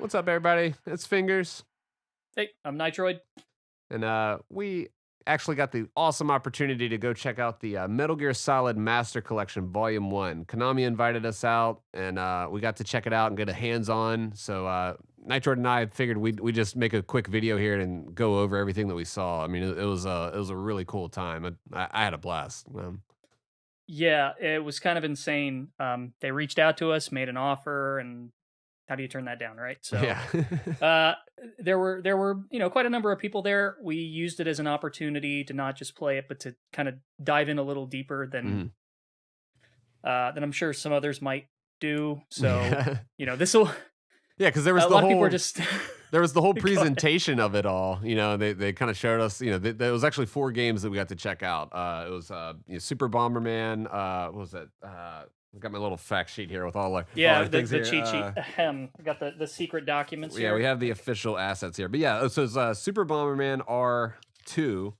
What's up, everybody? It's Fingers, Hey, I'm Nitroid. and we actually got the awesome opportunity to go check out the Metal Gear Solid Master Collection Volume 1. Konami invited us out, and we got to check it out and get a hands-on. So Nitroid and I figured we'd just make a quick video here and go over everything that we saw. I mean, it was a really cool time. I had a blast. Yeah, it was kind of insane. They reached out to us, made an offer, and how do you turn that down, right? So, Yeah. uh, there were quite a number of people there. We used it as an opportunity to not just play it, but to kind of dive in a little deeper Mhm. than I'm sure some others might do. So, Yeah. this will. Yeah, because there was A the lot of people are whole just. there was the whole Go ahead. presentation of it all. They kind of showed us. There was actually 4 games that we got to check out. It was Super Bomberman. What was it? I got my little fact sheet here with all Yeah, our things the here. cheat sheet. Ahem. I got the secret documents Yeah, we here. have the official assets here. But yeah, so it's Super Bomberman R2,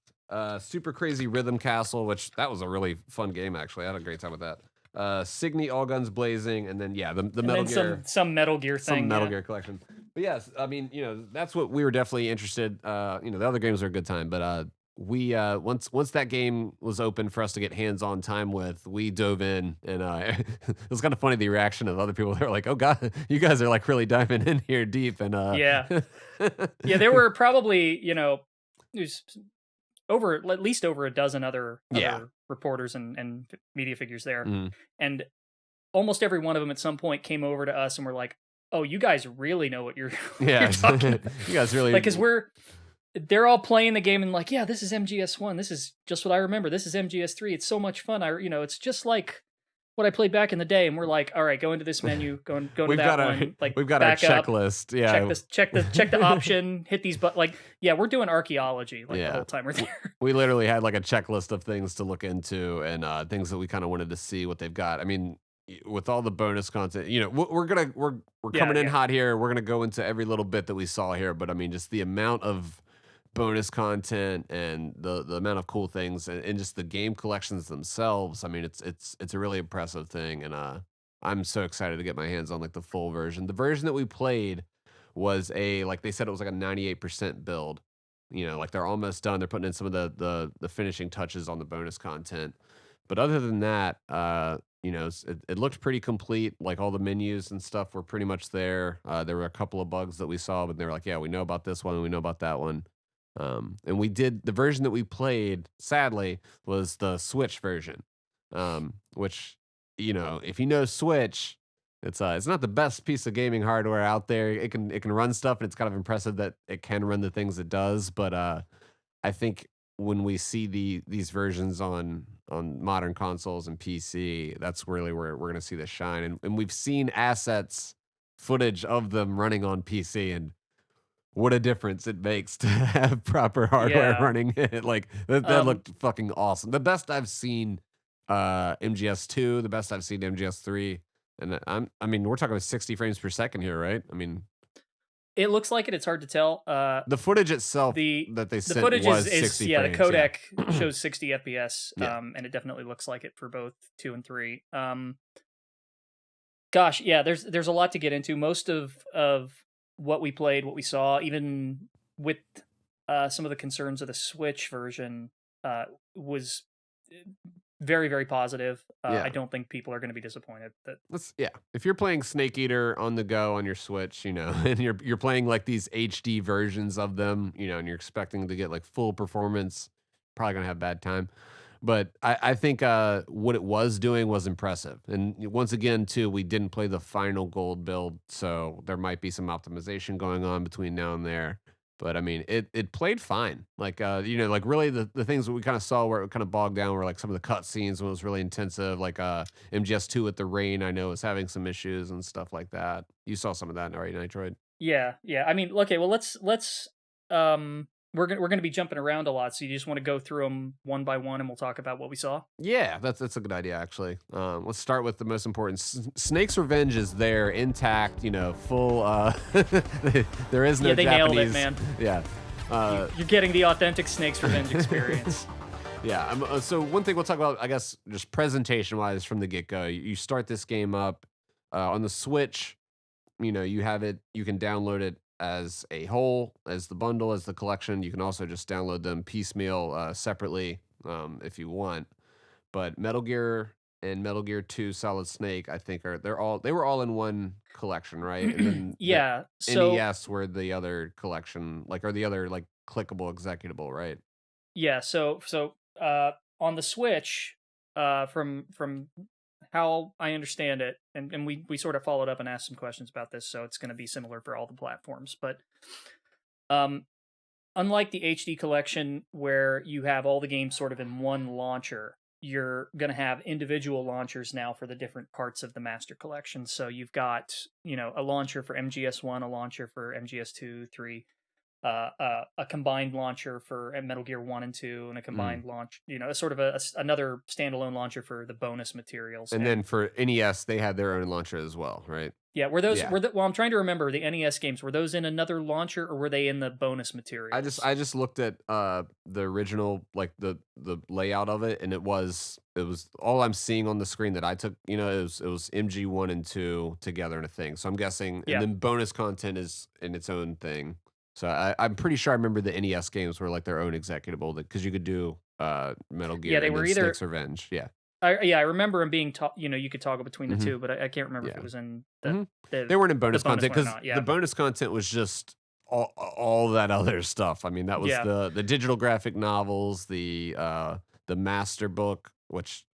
Super Crazy Rhythm Castle, which that was a really fun game actually. I had a great time with that. Signy All Guns Blazing, and then the And Metal then Gear. some Metal Gear Some thing. Metal Yeah. Gear collection. But yes, I mean, that's what we were definitely interested. The other games are a good time, but we once that game was open for us to get hands-on time with, we dove in, and it was kind of funny the reaction of other people. They were like, "Oh God, you guys are like really diving in here deep," and Yeah. Yeah, there were probably, there's at least over a dozen other yeah, reporters and media figures there. mhm. And almost every one of them at some point came over to us and were like, "Oh, you guys really know what you're what you're Yeah. talking about." You guys really, Like, cuz they're all playing the game and like, "Yeah, this is MGS1. This is just what I remember. This is MGS3. It's so much fun. It's just like what I played back in the day." And we're like, "All right, go into this menu, go into we've that got our one, like we've got our back up, checklist. check Yeah, this, check the option, hit these, but like, yeah, we're doing archaeology like the yeah. whole time we're there." We literally had like a checklist of things to look into and things that we kind of wanted to see what they've got. I mean, with all the bonus content, we're Yeah, coming in yeah. hot here. We're gonna go into every little bit that we saw here, but I mean, just the amount of bonus content and the amount of cool things and just the game collections themselves. I mean, it's a really impressive thing, and I'm so excited to get my hands on like the full version. The version that we played was like they said it was like a 98% build. Like they're almost done. They're putting in some of the finishing touches on the bonus content. But other than that, it looked pretty complete. Like all the menus and stuff were pretty much there. There were a couple of bugs that we saw, but they were like, yeah, we know about this one, and we know about that one. And we did the version that we played, sadly, was the Switch version. Which, if you know Switch, it's not the best piece of gaming hardware out there. It can run stuff, and it's kind of impressive that it can run the things it does. But I think when we see these versions on modern consoles and PC, that's really where we're gonna see the shine. And we've seen footage of them running on PC, and what a difference it makes to have proper hardware Yeah. running it. Like that Um, looked fucking awesome. The best I've seen MGS2, the best I've seen MGS3. And I mean, we're talking about 60 frames per second here, right? I mean, it looks like it. It's hard to tell. the footage itself The that they the sent footage was is 60 yeah, the frames. Yeah. codec shows 60 FPS, Yeah. and it definitely looks like it for both 2 and 3. Gosh, yeah, there's a lot to get into. Most of what we played, what we saw, even with some of the concerns of the Switch version, was very, very positive. Yeah. I don't think people are going to be disappointed. If you're playing Snake Eater on the go on your Switch, and you're playing like these HD versions of them, and you're expecting to get like full performance, probably gonna have a bad time. But I think what it was doing was impressive. And once again, too, we didn't play the final gold build, so there might be some optimization going on between now and there. But I mean, it played fine. Like like really the things that we kind of saw where it kind of bogged down were like some of the cut scenes when it was really intensive, like MGS2 with the rain, I know was having some issues and stuff like that. You saw some of that, right, Nitroid? Yeah, yeah. I mean, okay. Well, let's we're gonna be jumping around a lot, so you just want to go through them one by one, and we'll talk about what we saw. Yeah, that's a good idea actually. Let's start with the most important. Snake's Revenge is there, intact. Full. There is no Yeah, they nailed Japanese. it, man. Yeah. You're getting the authentic Snake's Revenge experience. Yeah. So one thing we'll talk about, I guess, just presentation wise from the get go. You start this game up on the Switch. you have it, you can download it as a whole, as the bundle, as the collection. You can also just download them piecemeal separately if you want. But Metal Gear and Metal Gear 2 Solid Snake, I think they were all in one collection, right? And then the Yeah. So NES were the other collection, like or the other like clickable executable, right? yeah. On the Switch, from how I understand it, and we sort of followed up and asked some questions about this, so it's going to be similar for all the platforms. But um, unlike the HD collection, where you have all the games sort of in one launcher, you're going to have individual launchers now for the different parts of the master collection. So you've got, a launcher for MGS1, a launcher for MGS2, 3, a combined launcher for Metal Gear 1 and 2, and a Mm. combined launch, a sort of another standalone launcher for the bonus materials. And then And for NES, they had their own launcher as well, right? yeah, Yeah. well, I'm trying to remember the NES games. Were those in another launcher, or were they in the bonus materials? I just looked at the original, like the layout of it, and it was all I'm seeing on the screen that I took, it was MG1 and 2 together in a thing. So I'm guessing, and Yeah. then bonus content is in its own thing. So I'm pretty sure I remember the NES games were like their own executable, because you could do Metal Yeah, Gear they and were then either. Snake's Revenge. Yeah. I remember them being you could toggle between the Hmm. two, but I can't remember if it Yeah. was in Hmm. the They weren't in the bonus bonus content one or because not. the Yeah. bonus content was just all that other stuff. I mean, that was Yeah. the digital graphic novels, the master book, which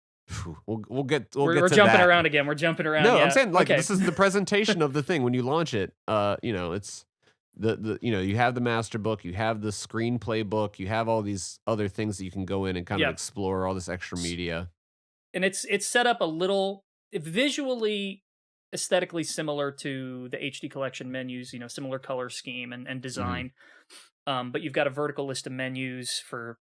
we'll We're get we're to jumping that. around again. We're jumping around. No, I'm Yeah. saying like Okay. this is the presentation of the thing when you launch it. It's you have the master book, you have the screenplay book, you have all these other things that you can go in and kind of Yeah. explore all this extra media. And it's set up a little visually, aesthetically similar to the HD collection menus. Similar color scheme and Hmm. design. But you've got a vertical list of menus for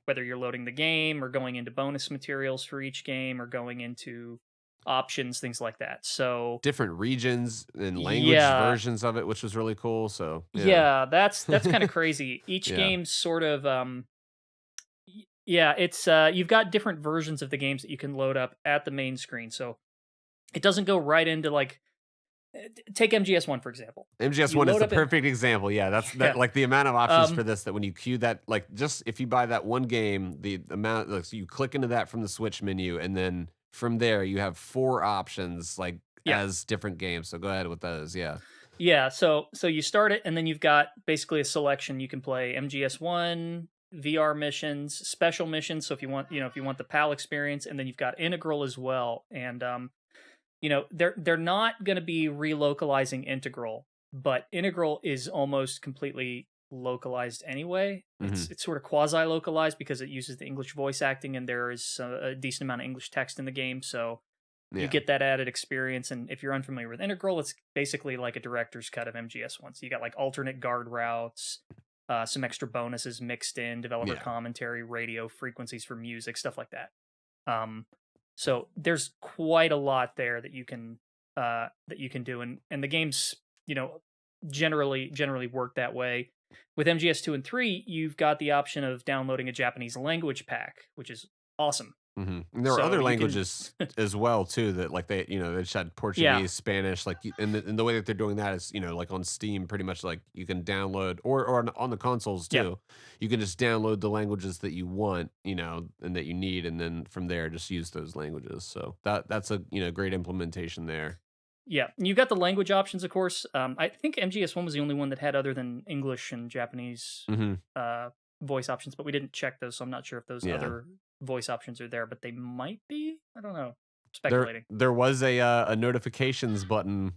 whether you're loading the game or going into bonus materials for each game or going into options, things like that. So Different regions and language yeah, versions of it, which was really cool. So yeah. yeah, that's kind of crazy. Each Yeah. game's sort of yeah, it's you've got different versions of the games that you can load up at the main screen. So it doesn't go right into like take MGS1 for example. You MGS1 is load the up in perfect example. Yeah, that's that yeah. like the amount of options for Um this that when you queue that, like just if you buy that one game, the amount like so you click into that from the Switch menu, and then from there you have 4 options like yeah. as different games. So go ahead with those. Yeah. Yeah, so you start it, and then you've got basically a selection. You can play MGS1, VR missions, special missions. So if you want, if you want the PAL experience, and then you've got Integral as well. And they're not going to be relocalizing Integral, but Integral is almost completely localized anyway. Hmm. It's sort of quasi localized because it uses the English voice acting, and there is a decent amount of English text in the game. So you Yeah. get that added experience. And if you're unfamiliar with Integral, it's basically like a director's cut of MGS1. So you got like alternate guard routes, some extra bonuses mixed in, developer Yeah. commentary, radio frequencies for music, stuff like that. Um, so there's quite a lot there that you can do, and the games generally work that way. With MGS2 and 3, you've got the option of downloading a Japanese language pack, which is awesome. Hmm. And there were So other you can languages as well too that like they just had yeah, Portuguese, Spanish, like and the way that they're doing that is like on Steam, pretty much like you can download or on the consoles yeah. too. You can just download the languages that you want, and that you need, and then from there just use those languages. So that's a great implementation there. Yeah, and you've got the language options, of course. I think MGS1 was the only one that had other than English and Japanese Hmm. uh, voice options, but we didn't check those, so I'm not sure if those Yeah. other voice options are there, but they might be. I don't know. There Speculating. there was a notifications button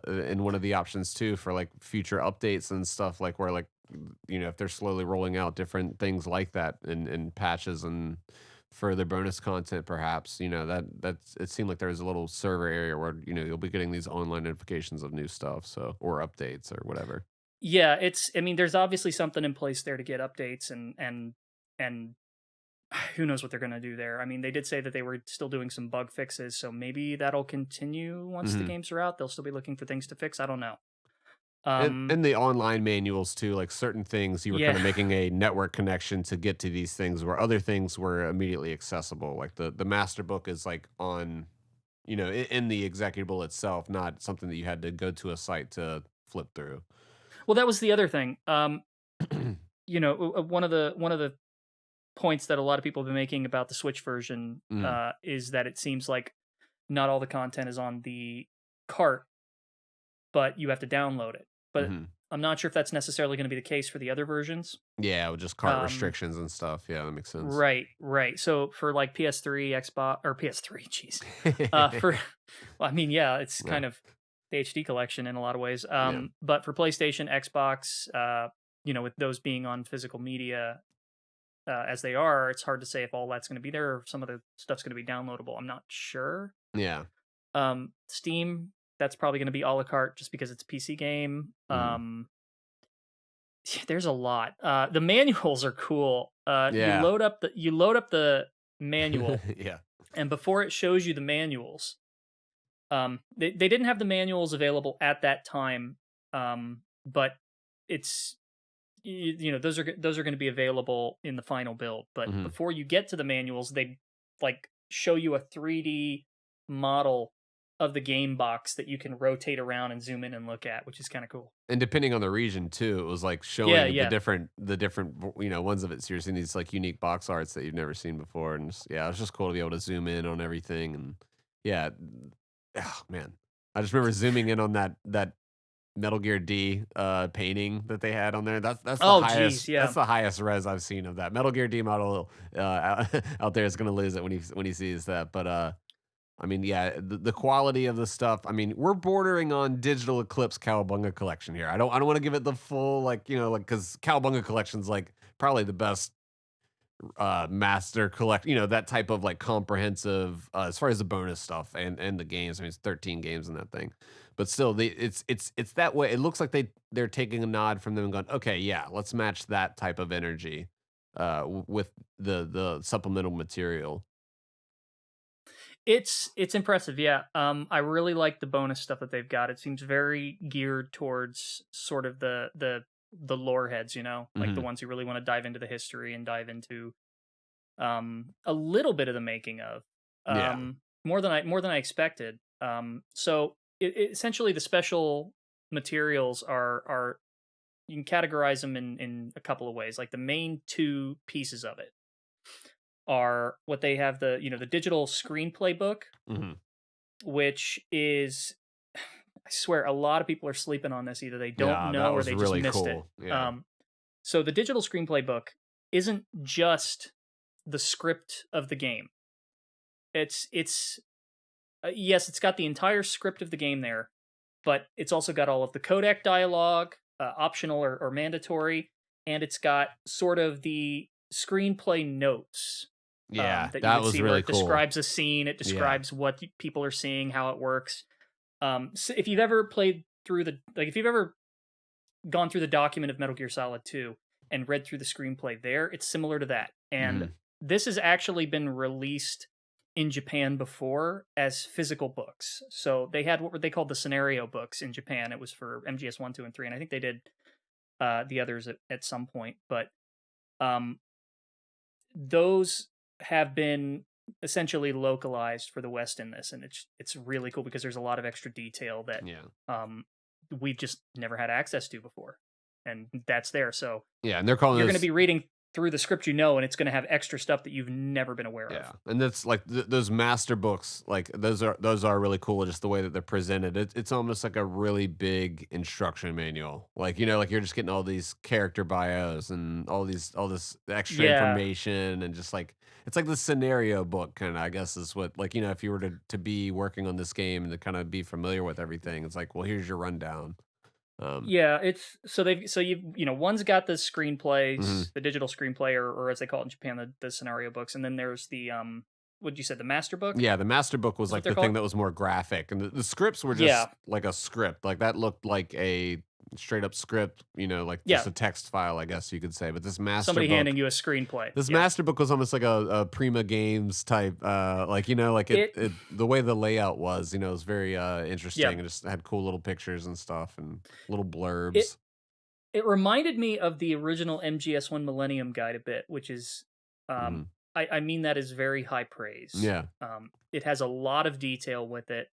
in one of the options too for like future updates and stuff, like where like if they're slowly rolling out different things like that and patches and further bonus content, perhaps that's it seemed like there was a little server area where you'll be getting these online notifications of new stuff, so or updates or whatever. Yeah, I mean, there's obviously something in place there to get updates and who knows what they're going to do there. I mean, they did say that they were still doing some bug fixes, so maybe that'll continue once the Hmm. games are out. They'll still be looking for things to fix. I don't know. And the online manuals too, like certain things you were kind Yeah. of making a network connection to get to these things, where other things were immediately accessible. Like the master book is like on in the executable itself, not something that you had to go to a site to flip through. Well, that was the other thing. One of the points that a lot of people have been making about the Switch version Mm, is that it seems like not all the content is on the cart, but you have to download it. But mhm. I'm not sure if that's necessarily going to be the case for the other versions. Yeah, with just cart Um, restrictions and stuff. Yeah, that makes sense. right, right. So for like PS3, Xbox, or PS3, jeez. For, well, I mean, yeah, it's Yeah, kind of the HD collection in a lot of ways. yeah. But for PlayStation, Xbox, with those being on physical media, as they are, it's hard to say if all that's going to be there or some of the stuff's going to be downloadable. I'm not sure. Yeah. Steam, that's probably going to be a la carte just because it's a PC game. Mhm. There's a lot. The manuals are cool. You Yeah. load up the manual, Yeah. and before it shows you the manuals, they didn't have the manuals available at that time, but it's those are going to be available in the final build. But Mhm. before you get to the manuals, they like show you a 3D model of the game box that you can rotate around and zoom in and look at, which is kind of cool. And depending on the region too, it was like Yeah, showing the yeah. different ones of it. So you're seeing these like unique box arts that you've never seen before, and yeah, it's just cool to be able to zoom in on everything. And yeah, oh man, I just remember zooming in on that Metal Gear D painting that they had on there. That's the Oh, geez, highest yeah. res I've seen of that Metal Gear D model. Out there is gonna lose it when he sees that, but I mean, yeah, the quality of the stuff. I mean, we're bordering on Digital Eclipse Cowabunga Collection here. I don't want to give it the full because Cowabunga Collection's like probably the best master collect. That type of like comprehensive as far as the bonus stuff and the games. I mean, it's 13 games in that thing, but still, it's that way. It looks like they're taking a nod from them and going, okay, yeah, let's match that type of energy with the supplemental material. It's impressive, yeah. I really like the bonus stuff that they've got. It seems very geared towards sort of the lore heads, like the Hmm. ones who really want to dive into the history and dive into a little bit of the making of Yeah, more than I expected. So essentially the special materials are you can categorize them in a couple of ways. Like the main two pieces of it are what they have the digital screenplay book, hmm, which is, I swear a lot of people are sleeping on this. Either they don't yeah, that know or was they just really missed it. cool. Yeah. So the digital screenplay book isn't just the script of the game. It's yes, it's got the entire script of the game there, but it's also got all of the codec dialogue, optional or mandatory, and it's got sort of the screenplay notes Yeah, that you that would was see, where really it cool. describes a scene, it Yeah. describes what people are seeing, how it works. So if you've ever played through if you've ever gone through the document of Metal Gear Solid 2 and read through the screenplay there, it's similar to that. And Mhm. this has actually been released in Japan before as physical books. So they had what they called the scenario books in Japan. It was for MGS 1, 2, and 3, and I think they did the others at some point. But um, those have been essentially localized for the West in this, and it's really cool because there's a lot of extra detail that Yeah. um, we've just never had access to before, and that's there. So Yeah, and they're calling you're going to those. be reading through the script, and it's going to have extra stuff that you've never been aware Yeah, of. and that's like those master books, like those are really cool. Just the way that they're presented, it's almost like a really big instruction manual. Like like you're just getting all these character bios and all this extra Yeah, information, and just like it's like the scenario book kind of. I guess is what like if you were to be working on this game and to kind of be familiar with everything, it's like well here's your rundown. Um, yeah. It's one's got the mhm. screenplays, the digital screenplay, or as they call it in Japan, the scenario books, and then there's the what you said, the master book Yeah, the master book was is what like they're the thing called. that was more graphic, and the scripts were just Yeah, like a script. Like that looked like a straight up script, like just yeah. a text file, I guess you could say. But Somebody handing you a screenplay. this Yeah, master book was almost like a Prima Games type, like like it. the way the layout was, was very Yeah, interesting and just had cool little pictures and stuff and little it blurbs. it reminded me of the original MGS1 Millennium Guide a bit, which is Hmm. I mean that is very high praise. Yeah. It has a lot of detail with it,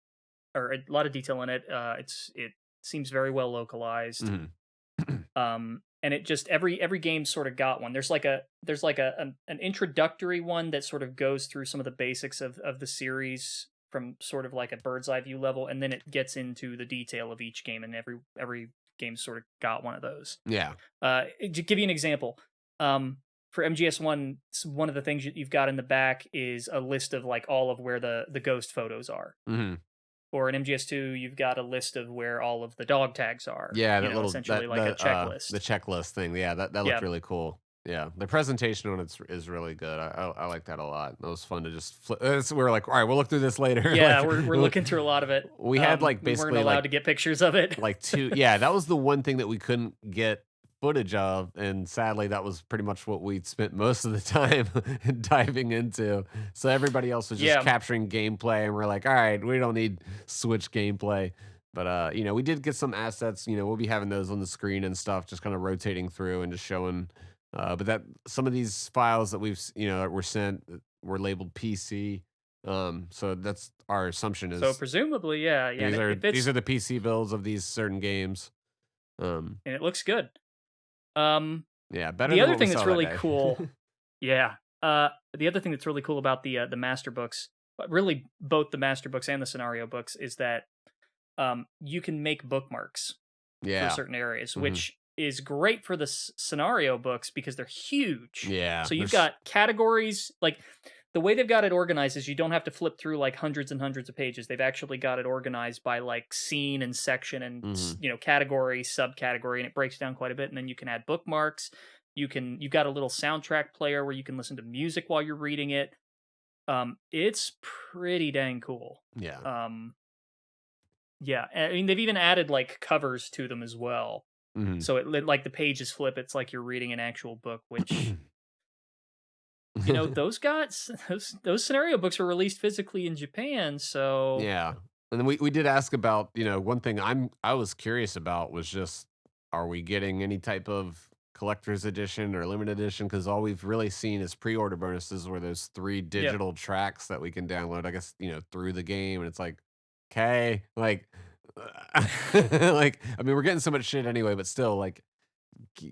or a lot of detail in it. It seems very well localized. Mhm. And it just every game sort of got one. There's like an introductory one that sort of goes through some of the basics of the series from sort of like a bird's eye view level, and then it gets into the detail of each game, and every game sort of got one of those. Yeah. To give you an example, for MGS1, one of the things you've got in the back is a list of like all of where the ghost photos are. Hmm. Or in MGS2, you've got a list of where all of the dog tags are. Yeah, that little essentially that like a checklist. the checklist thing. Yeah, that looked Yeah. really cool. Yeah, the presentation on it is really good. I like that a lot. It was fun to just flip. We were like, all right, we'll look through this later. Yeah, Like, we're looking through a lot of it. We had like we basically weren't allowed like to get pictures of it. like two. Yeah, that was the one thing that we couldn't get footage of, and sadly, that was pretty much what we spent most of the time diving into. So everybody else was just Yeah. capturing gameplay, and we're like, all right, we don't need Switch gameplay. But we did get some assets. We'll be having those on the screen and stuff, just kind of rotating through and just showing. But that some of these files that that were sent were labeled PC. So that's our assumption is So presumably, yeah. these are the PC builds of these certain games. And it looks good. Yeah, better. The than other what we thing that's saw that really day. cool, yeah. The other thing that's really cool about the master books, but really both the master books and the scenario books, is that you can make bookmarks Yeah. for certain areas, Mhm. which is great for the scenario books because they're huge. Yeah. So you've got categories, like the way they've got it organized is you don't have to flip through like hundreds and hundreds of pages. They've actually got it organized by like scene and section and category, subcategory, and it breaks down quite a bit. And then you can add bookmarks. You've got a little soundtrack player where you can listen to music while you're reading it. It's pretty dang cool. Yeah. Yeah. I mean, they've even added like covers to them as well. Mhm. So it like the pages flip. It's like you're reading an actual book, which those scenario books were released physically in Japan. So Yeah. And then we did ask about, one thing I was curious about was just, are we getting any type of collector's edition or limited edition? Because all we've really seen is pre-order bonuses where there's 3 digital tracks that we can download, I guess, through the game. And it's like, okay, like, like, I mean, we're getting so much shit anyway, but still, like,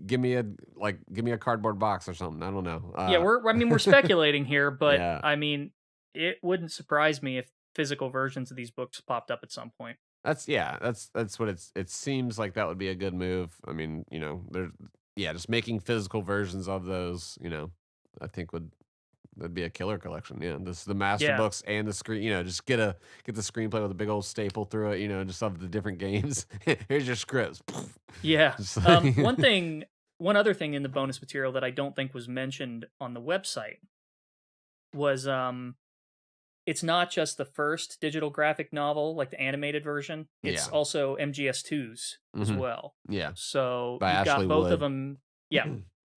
give me a cardboard box or something. I don't know. yeah, we're speculating here, but Yeah. I mean, it wouldn't surprise me if physical versions of these books popped up at some point. That's what it seems like that would be a good move. I mean, just making physical versions of those, I think that'd be a killer collection. Yeah, this is the master books and the screen. Just get the screenplay with a big old staple through it. Just of the different games. Here's your scripts. Yeah. Just like- One other thing in the bonus material that I don't think was mentioned on the website was it's not just the first digital graphic novel, like the animated version. It's also MGS2's as well. Yeah. So By you've got Ashley both Wood. of them. Yeah.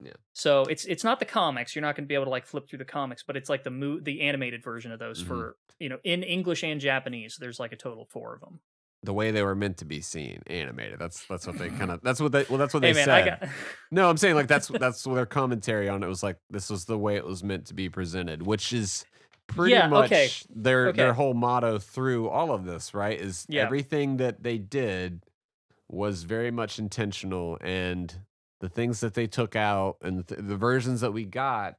Yeah. So it's not the comics. You're not going to be able to like flip through the comics, but it's like the animated version of those for in English and Japanese. There's like a total 4 of them. The way they were meant to be seen, animated. That's what they kind of. That's what they Hey, man, said. No, I'm saying like that's their commentary on it was like this was the way it was meant to be presented, which is pretty much their whole motto through all of this, right? Is everything that they did was very much intentional, and the things that they took out and the versions that we got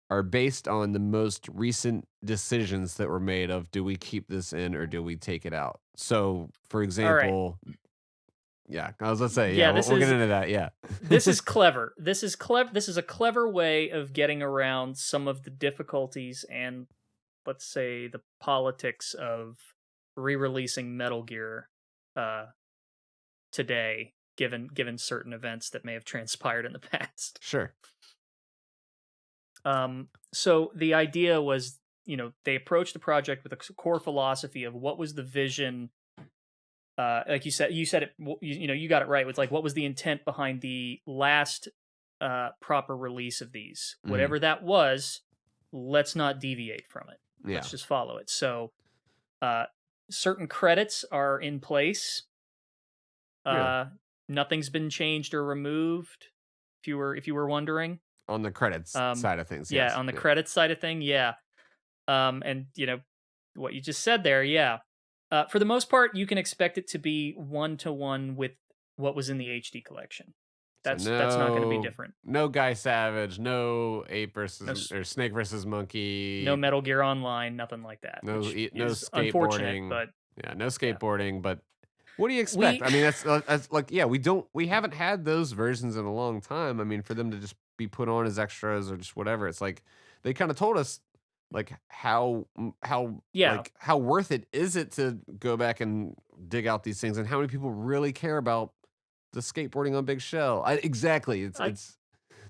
are based on the most recent decisions that were made of, do we keep this in or do we take it out? So, for example, yeah, I was going to say, we'll get into that. Yeah. This is clever. This is a clever way of getting around some of the difficulties and, let's say, the politics of re-releasing Metal Gear today, given certain events that may have transpired in the past. Sure. So the idea was, they approached the project with a core philosophy of what was the vision. Like you said it. You got it right. It's like, what was the intent behind the last proper release of these? Whatever that was, let's not deviate from it. Yeah. Let's just follow it. So, certain credits are in place. Nothing's been changed or removed. If you were wondering. On the credits side of things, Yeah, yes. on the credits side of thing, yeah. And what you just said there, yeah. For the most part, you can expect it to be 1-to-1 with what was in the HD collection. So That's not going to be different. no Guy Savage, no No, or Snake versus no Monkey, Metal Gear Online, nothing like that. no Which no is unfortunate, skateboarding. but Yeah, no yeah. skateboarding, but what do you expect? We I mean, that's like, yeah, we haven't had those versions in a long time. I mean, for them to just be put on as extras or just whatever, it's like they kind of told us like yeah. how worth it is it to go back and dig out these things, and how many people really care about the skateboarding on Big Shell. Exactly. I It's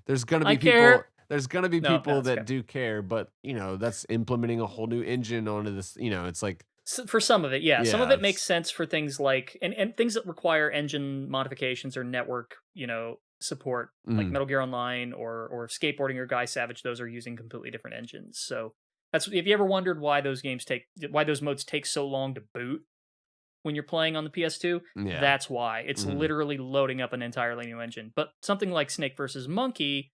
there's gonna I be people. care. There's gonna be No, people it's that okay. do care, but that's implementing a whole new engine onto this. It's like, For some of it, yeah. Some of yeah, it makes sense for things like and things that require engine modifications or network, support, like mm, Metal Gear Online or skateboarding or Guy Savage. Those are using completely different engines. So that's if you ever wondered why those modes take so long to boot when you're playing on the PS2, yeah. that's why. It's Mhm. literally loading up an entirely new engine. But something like Snake versus Monkey,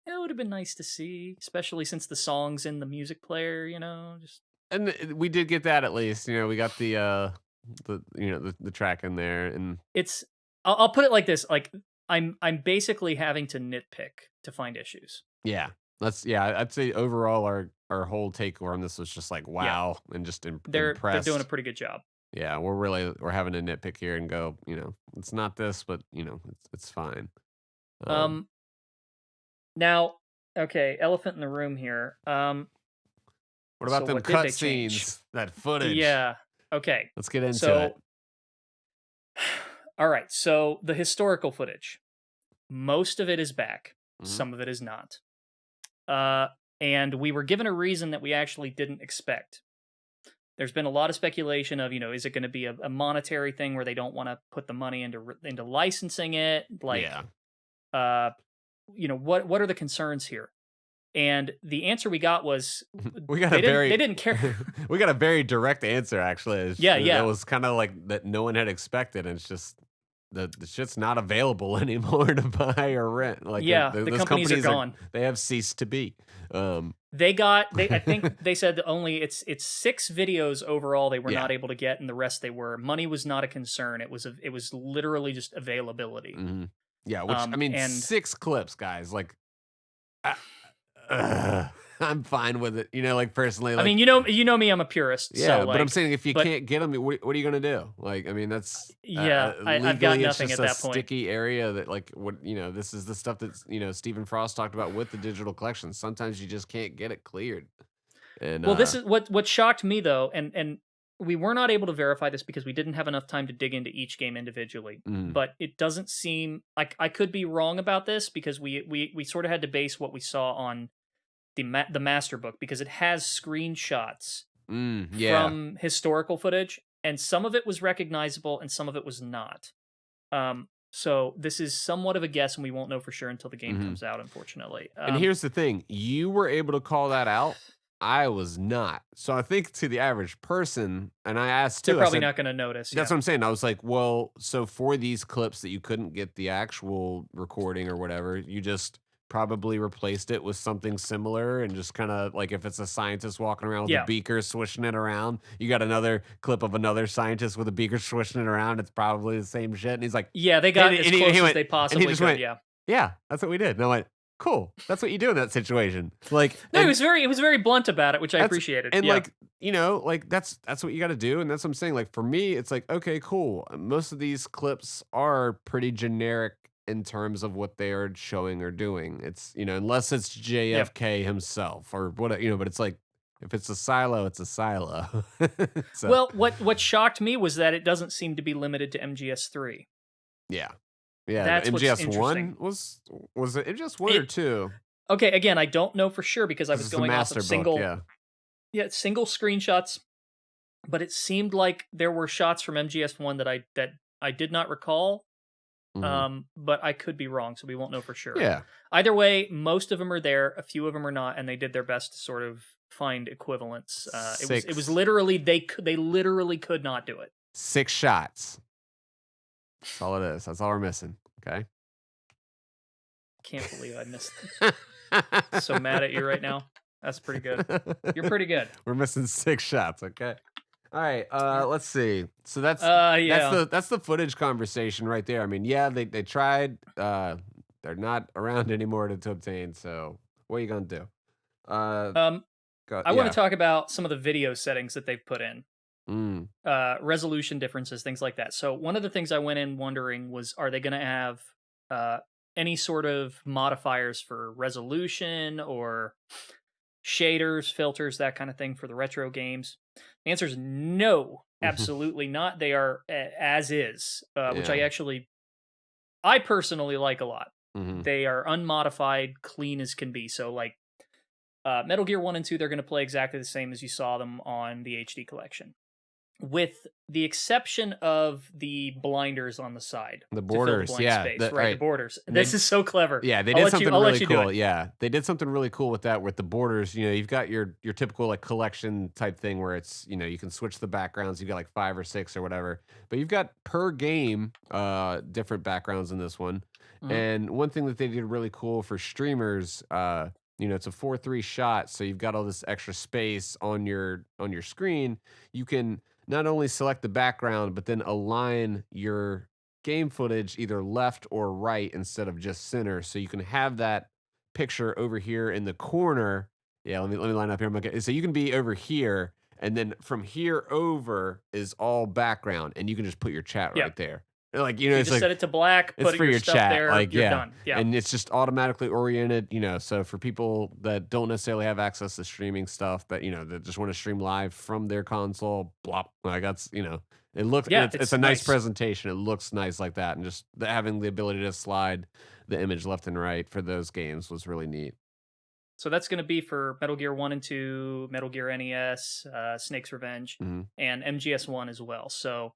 it would have been nice to see, especially since the songs in the music player, just And we did get that at least. We got the track in there, and it's I'll put it like this, like I'm basically having to nitpick to find issues. yeah, I'd say overall our whole take on this was just like Yeah. wow, and just They're doing a impressed. pretty good job. Yeah, we're having to nitpick here and go, it's not this, but it's fine. Um, Um Now, okay, elephant in the room here. what So about them what did they change? cutscenes? That footage. Yeah. Okay. Let's get into it. So all right. So the historical footage, most of it is back. Mhm. Some of it is not. Uh and we were given a reason that we actually didn't expect. There's been a lot of speculation of, is it going to be a monetary thing where they don't want to put the money into licensing it? Like, Yeah. what are the concerns here? And the answer we got was We got they a very didn't care. we got a very direct answer actually. Yeah, That yeah, was kind of like that no one had expected, and it's just the shit's not available anymore to buy or rent. Like yeah. The those companies are companies gone. they have ceased to be. I think they said that only it's 6 videos overall they were Yeah. not able to get, and the rest they were. Money was not a concern. It was literally just availability. Mhm. Yeah, which I mean, And 6 clips, guys. Like, I, I'm fine with it. Like personally, I like, mean, you know me, I'm a purist. yeah. So But I'm like, saying if you but can't get them, what are you gonna do? Like, I mean, that's yeah, I've got legally, it's nothing just at a that point. sticky area that, like, what this is the stuff that's Stephen Frost talked about with the digital collection. Sometimes you just can't get it cleared, and Well, this is what shocked me though, and we were not able to verify this because we didn't have enough time to dig into each game individually. mm, But it doesn't seem like I could be wrong about this because we sort of had to base what we saw on the master book because it has screenshots yeah. from historical footage, and some of it was recognizable and some of it was not. So this is somewhat of a guess, and we won't know for sure until the game Hmm. comes out. Unfortunately, And here's the thing: you were able to call that out. I was not. So I think to the average person, and I asked they're too. I probably said, not going to notice. that's Yeah, what I'm saying. I was like, well, so for these clips that you couldn't get the actual recording or whatever, you just probably replaced it with something similar, and just kind of like if it's a scientist walking around with a yeah, beaker swishing it around, you got another clip of another scientist with a beaker swishing it around. It's probably the same shit. And he's like, yeah. They got as close he as went, they and he possibly just could. went, Yeah. yeah, that's what we did. And I went, cool. That's what you do in that situation. Like, No, and he was very blunt about it, which I that's appreciated. and Yeah. like like that's what you got to do, and that's what I'm saying. Like for me, it's like okay, cool. Most of these clips are pretty generic in terms of what they are showing or doing. It's unless it's Yeah. JFK himself or what but it's like if it's a silo, it's a silo. So Well, what shocked me was that it doesn't seem to be limited to MGS3. yeah, yeah. That's what's MGS interesting. one was it MGS one or It two? Okay, again, I don't know for sure because I Because was it's the going off master of book. Yeah. single screenshots, but it seemed like there were shots from MGS1 that I did not recall. Hmm. But I could be wrong, so we won't know for sure. Yeah. Either way, most of them are there, a few of them are not, and they did their best to sort of find equivalents. It was literally they literally could not do it. 6 shots. That's all it is. That's all we're missing. Okay. can't believe I missed. So mad at you right now. That's pretty good. You're pretty good. We're missing 6 shots. Okay. All right. Let's see. So that's Yeah. that's the footage conversation right there. I mean, yeah, they tried. They're not around anymore to obtain. So what are you gonna do? Uh, I want yeah. to talk about some of the video settings that they've put in. Mm. Resolution differences, things like that. So one of the things I went in wondering was, are they going to have any sort of modifiers for resolution or shaders, filters, that kind of thing for the retro games? The answer is no, absolutely not. They are as is, which Yeah. I personally like a lot. Mhm. They are unmodified, clean as can be. So like Metal Gear 1 and 2, they're going to play exactly the same as you saw them on the HD collection, with the exception of the blinders on the side. The to fill borders, blank yeah, space, the- right, right. the borders. And they- This is so clever. Yeah, they I'll did let something you- I'll really let you do cool. it. Yeah, they did something really cool with that, with the borders. You know, you've got your typical like collection type thing where it's, you know, you can switch the backgrounds. You've got like 5 or 6 or whatever, but you've got per game different backgrounds in this one. Mhm. And one thing that they did really cool for streamers, you know, it's a 4:3 shot, so you've got all this extra space on your screen. You can not only select the background, but then align your game footage either left or right instead of just center. So you can have that picture over here in the corner. Yeah, let me line up here. Okay, so you can be over here, and then from here over is all background, and you can just put your chat Yeah. right there. Like, you know, You it's just like set it to black, it's put for your your stuff chat, there, like, you're yeah. done. Yeah. And it's just automatically oriented, you know. So for people that don't necessarily have access to streaming stuff, but you know, that just want to stream live from their console, blop, like that's, you know, it looks, Yeah, it's a nice presentation. It looks nice like that, and just having the ability to slide the image left and right for those games was really neat. So that's going to be for Metal Gear 1 and 2, Metal Gear NES, Snake's Revenge, Mhm. and MGS1 as well. So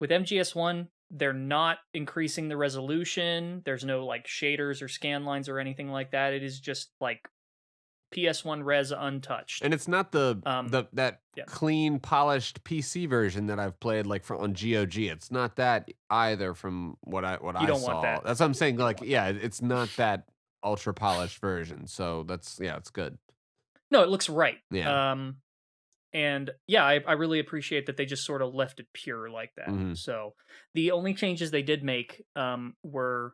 with MGS1, they're not increasing the resolution. There's no like shaders or scan lines or anything like that. It is just like PS1 res untouched. And it's not that yeah. clean, polished PC version that I've played like on GOG. It's not that either, from what I don't saw. want that. That's what I'm saying. You Like, don't want yeah, it's not that ultra polished version. So that's, yeah, it's good. No, it looks right. Yeah. And yeah, I really appreciate that they just sort of left it pure like that. Mhm. So the only changes they did make were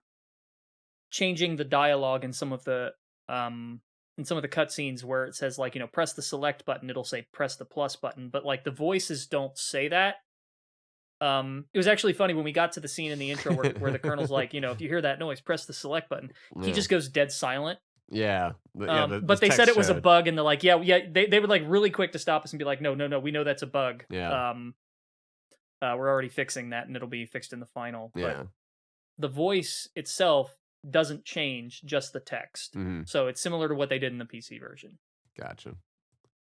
changing the dialogue in some of the cutscenes where it says, like, you know, press the select button, it'll say press the plus button, but like the voices don't say that. It was actually funny when we got to the scene in the intro where the colonel's like, you know, if you hear that noise, press the select button. He Yeah. just goes dead silent. Yeah. But they said it was a bug, and they're like, yeah, they were like really quick to stop us and be like, no, we know that's a bug. Yeah. We're already fixing that, and it'll be fixed in the final. Yeah. But the voice itself doesn't change, just the text. Mhm. So it's similar to what they did in the PC version. Gotcha.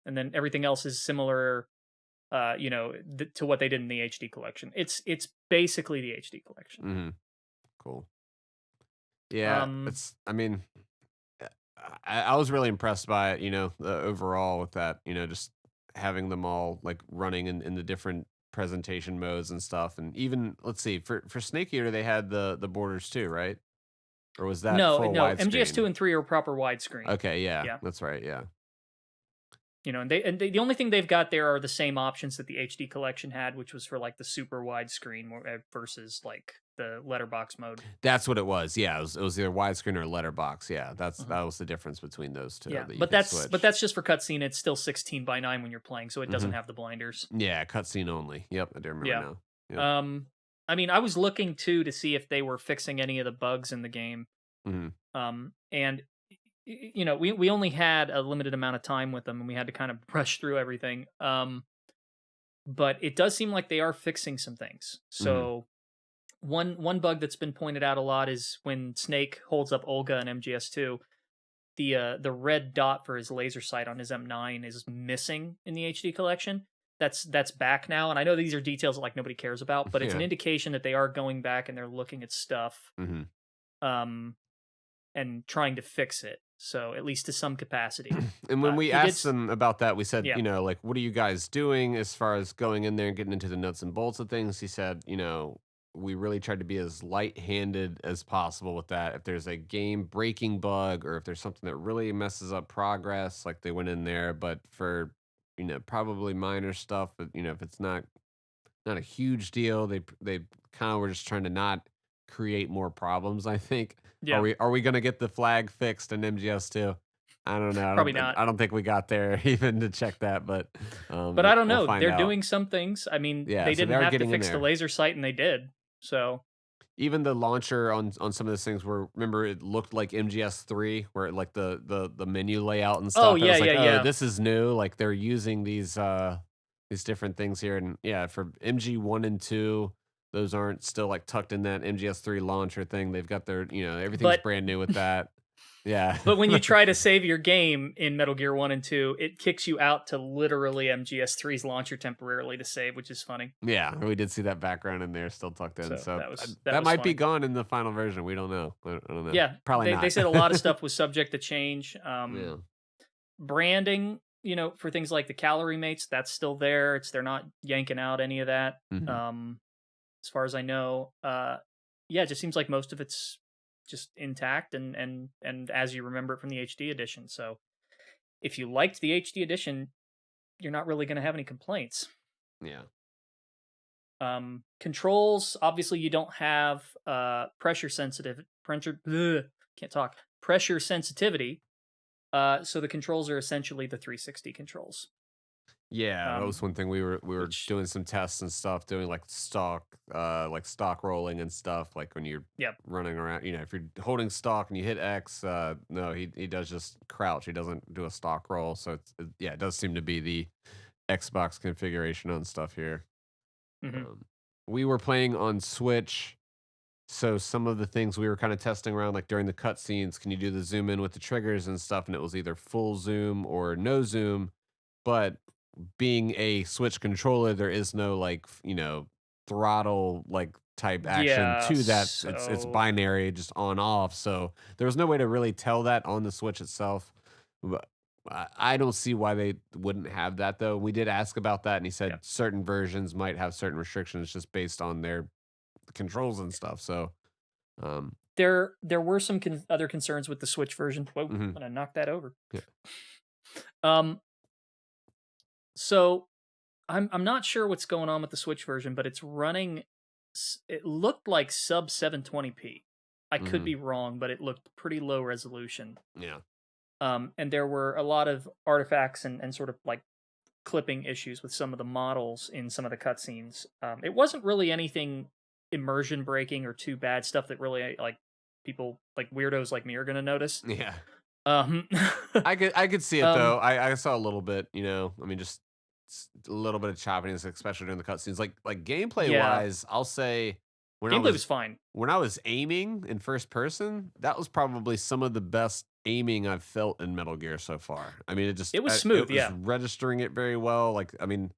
And then everything else is similar, you know, to what they did in the HD collection. It's basically the HD collection. Mhm. Cool. Yeah. I mean, I was really impressed by it, you know, overall with that, you know, just having them all like running in the different presentation modes and stuff. And even, let's see, for Snake Eater, they had the borders too, right? Or was that no, full widescreen? MGS2 and 3 are proper widescreen. Okay, yeah, that's right, yeah. You know, and the only thing they've got there are the same options that the HD collection had, which was for like the super widescreen versus like the letterbox mode. That's what it was. Yeah, it was either widescreen or letterbox. Yeah, that was the difference between those two. Yeah, that but that's just for cutscene. It's still 16:9 when you're playing, so it doesn't have the blinders. Yeah, cutscene only. Yep, I do remember now. Yep. I mean, I was looking too to see if they were fixing any of the bugs in the game. And you know, we only had a limited amount of time with them, and we had to kind of brush through everything. But it does seem like they are fixing some things. So one bug that's been pointed out a lot is when Snake holds up Olga in MGS2, the red dot for his laser sight on his M9 is missing in the HD collection. That's back now, and I know these are details that like nobody cares about, but it's an indication that they are going back and they're looking at stuff, and trying to fix it. So at least to some capacity. And when we asked them about that, we said, you know, like, what are you guys doing as far as going in there and getting into the nuts and bolts of things? He said, you know, we really tried to be as light-handed as possible with that. If there's a game breaking bug or if there's something that really messes up progress, like they went in there, but for probably minor stuff, but if it's not a huge deal, they kind of were just trying to not create more problems, I think. Are Yeah, we gonna get the flag fixed in MGS2? I don't know. probably not. I don't think we got there even to check that, but But I don't we'll know. find They're out. doing some things. I mean, Yeah, they so they didn't are have to getting in fix the there. laser sight, and they did. So, Even the launcher on some of those things where remember it looked like MGS3 where like the menu layout and oh stuff. It yeah, was like, yeah, oh, yeah. this is new. Like they're using these different things here. And yeah, for MG1 and 2, those aren't still like tucked in that MGS3 launcher thing. They've got their, everything's But brand new with that. Yeah. but when you try to save your game in Metal Gear 1 and 2, it kicks you out to literally MGS3's launcher temporarily to save, which is funny. Yeah, we did see that background in there still tucked in. So So that that was might be funny. gone in the final version. We don't know. I don't know. Yeah, Probably they not. said a lot of stuff was subject to change. Yeah. Branding, for things like the calorie mates, that's still there. They're not yanking out any of that. Mhm. As far as I know, yeah, it just seems like most of it's just intact and as you remember it from the HD edition. So if you liked the HD edition, you're not really going to have any complaints. Yeah. Controls, obviously you don't have pressure sensitivity. So the controls are essentially the 360 controls. Yeah, that was one thing we were Which doing some tests and stuff, doing like stock rolling and stuff, like when you're yeah, running around, if you're holding stock and you hit X, no, he does just crouch. He doesn't do a stock roll. So yeah, it does seem to be the Xbox configuration on stuff here. hmm We were playing on Switch, so some of the things we were kind of testing around, like during the cutscenes, can you do the zoom in with the triggers and stuff? And it was either full zoom or no zoom. But being a Switch controller, there is no like throttle like type action yeah. to that. It's So binary, just on off. So there was no way to really tell that on the Switch itself. But I don't see why they wouldn't have that though. We did ask about that, and he said yeah, certain versions might have certain restrictions just based on their controls and stuff. So, um, there were some other concerns with the Switch version. Whoa, I'm mhm. gonna knock that over. Yeah. Um, so I'm not sure what's going on with the Switch version, but it's running. It looked like sub 720p. I could Mhm. be wrong, but it looked pretty low resolution. Yeah. And there were a lot of artifacts and sort of like clipping issues with some of the models in some of the cutscenes. It wasn't really anything immersion breaking or too bad stuff that really like people like weirdos like me are gonna notice. Yeah. Um, I could see it um, though. I saw a little bit, I mean, just a little bit of choppiness, especially during the cutscenes. Like gameplay yeah, wise, I'll say when I gameplay was was fine. when I was aiming in first person, that was probably some of the best aiming I've felt in Metal Gear so far. I mean, It was it smooth, was yeah, registering it very well. Like, I mean,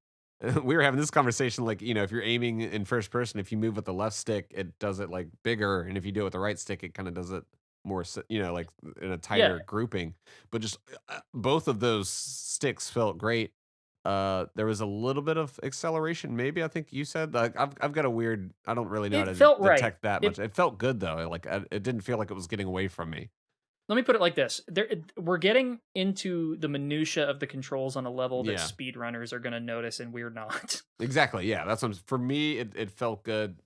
we were having this conversation. Like, if you're aiming in first person, if you move with the left stick, it does it like bigger, and if you do it with the right stick, it kind of does it more, like in a yeah. tighter grouping. But just both of those sticks felt great. There was a little bit of acceleration, maybe I think you said. Like I've got a weird. I don't really know how It to felt right. detect that much. It felt good though. Like it didn't feel like it was getting away from me. Let me put it like this: we're getting into the minutia of the controls on a level that Yeah, speedrunners are going to notice, and we're not. exactly. Yeah, that's what for me. It felt good.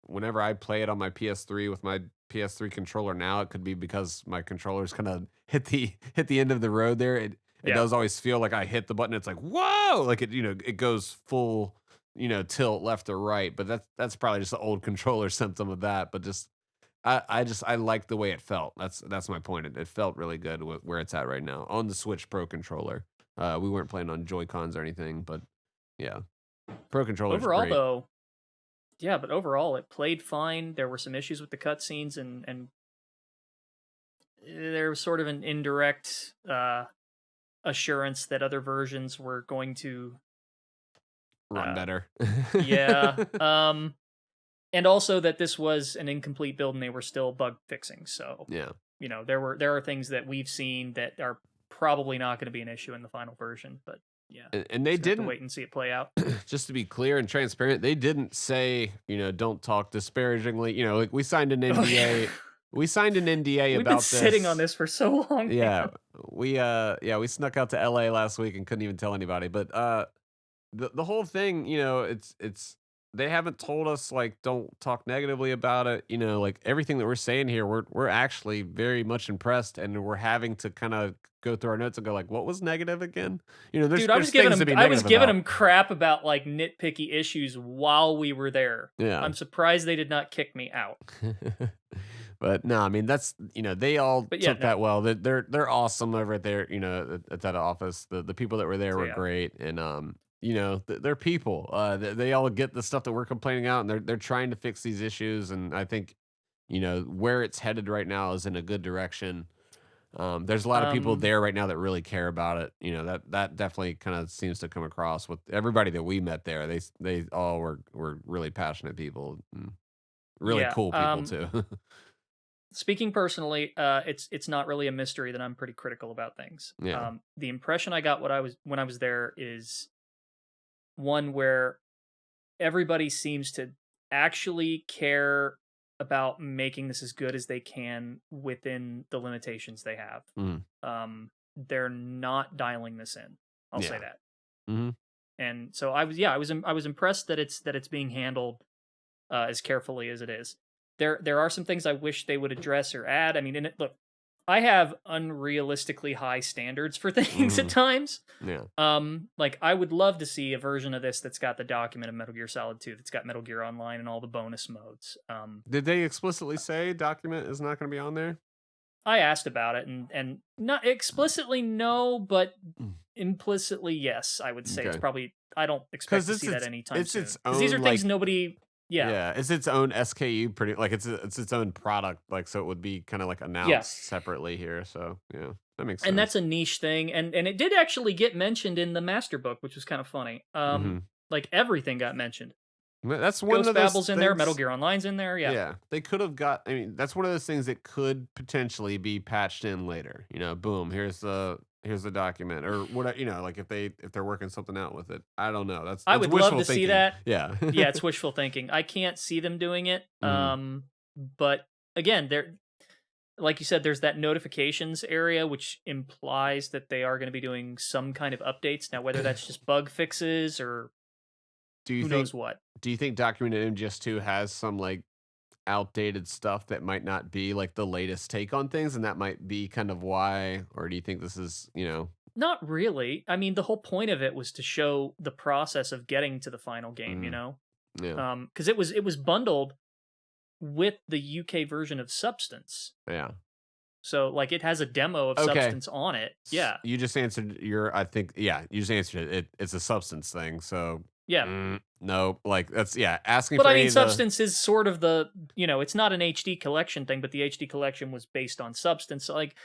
Whenever I play it on my PS3 with my PS3 controller now, it could be because my controller's kind of hit the end of the road there. It Yeah, does always feel like I hit the button. It's like whoa, like it goes full tilt left or right. But that's probably just the old controller symptom of that. But just I like the way it felt. That's my point. It felt really good where it's at right now on the Switch Pro controller. We weren't playing on Joy Cons or anything, but yeah, Pro controller's overall great. though, yeah, but overall it played fine. There were some issues with the cutscenes, and there was sort of an indirect assurance that other versions were going to, Run uh, better. yeah, and also that this was an incomplete build and they were still bug fixing. So Yeah. there are things that we've seen that are probably not going to be an issue in the final version, but Yeah, And they just gonna have to didn't, wait and see it play out. just to be clear and transparent, they didn't say, don't talk disparagingly. Like we signed an Oh yeah, NDA. We signed an NDA we've been about sitting on this. this for so long, Yeah, man. we snuck out to LA last week and couldn't even tell anybody. But the whole thing, it's they haven't told us like don't talk negatively about it. Like everything that we're saying here, we're actually very much impressed, and we're having to kind of go through our notes and go like, what was negative again? There's Dude, I was there's giving things to him be I was negative giving about. him crap about like nitpicky issues while we were there. Yeah. I'm surprised they did not kick me out. But no, I mean that's they all But yeah, took that no. well. They're awesome over there. At that office, the people that were there So were yeah. great, and they're people. They all get the stuff that we're complaining out, and they're trying to fix these issues. And I think where it's headed right now is in a good direction. There's a lot of people Um there right now that really care about it. That definitely kind of seems to come across with everybody that we met there. They all were really passionate people, and really yeah. cool people too. Speaking personally, it's not really a mystery that I'm pretty critical about things. Yeah. The impression I got when I was there is one where everybody seems to actually care about making this as good as they can within the limitations they have. Mm. They're not dialing this in. I'll say Yeah. that. Mm-hmm. And so I was impressed that it's being handled as carefully as it is. There are some things I wish they would address or add. I mean, look, I have unrealistically high standards for things at times. Yeah. Like I would love to see a version of this that's got the document of Metal Gear Solid 2, that's got Metal Gear Online and all the bonus modes. Did they explicitly say document is not going to be on there? I asked about it and not explicitly no, but implicitly yes. I would say it's Okay. probably I don't expect to Because see that anytime it's soon. its 'Cause these are own, things like, nobody. Yeah, yeah, it's its own SKU, pretty like it's its own product, like so it would be kind of like yeah, announced separately here. So yeah, that makes and that's sense. a niche thing, and it did actually get mentioned in the master book, which was kind of funny. Mm-hmm. Like everything got mentioned. That's one Ghost of those Babel's in there, Metal things. Gear Online's in there. Yeah, Yeah, they could have got. I mean, that's one of those things that could potentially be patched in later. Boom, here's the document or what. Like if they're working something out with it. I don't know. That's I would love wishful to see thinking. that. Yeah. Yeah, it's wishful thinking. I can't see them doing it. Mhm. But again, there, like you said, there's that notifications area, which implies that they are going to be doing some kind of updates. Now, whether that's just bug fixes or Do you who think knows what. do you think Documented MGS2 has some like outdated stuff that might not be like the latest take on things, and that might be kind of why, or do you think this is, Not really. I mean, the whole point of it was to show the process of getting to the final game, mm, yeah, because it was bundled with the UK version of Substance. yeah. So like it has a demo of Okay. Substance on it. Yeah. You just answered I think, yeah, you just answered it. It's a substance thing. So, Yeah. no, like that's, yeah, asking But for I any mean, of the, Substance is sort of the, it's not an HD collection thing, but the HD collection was based on Substance. So like,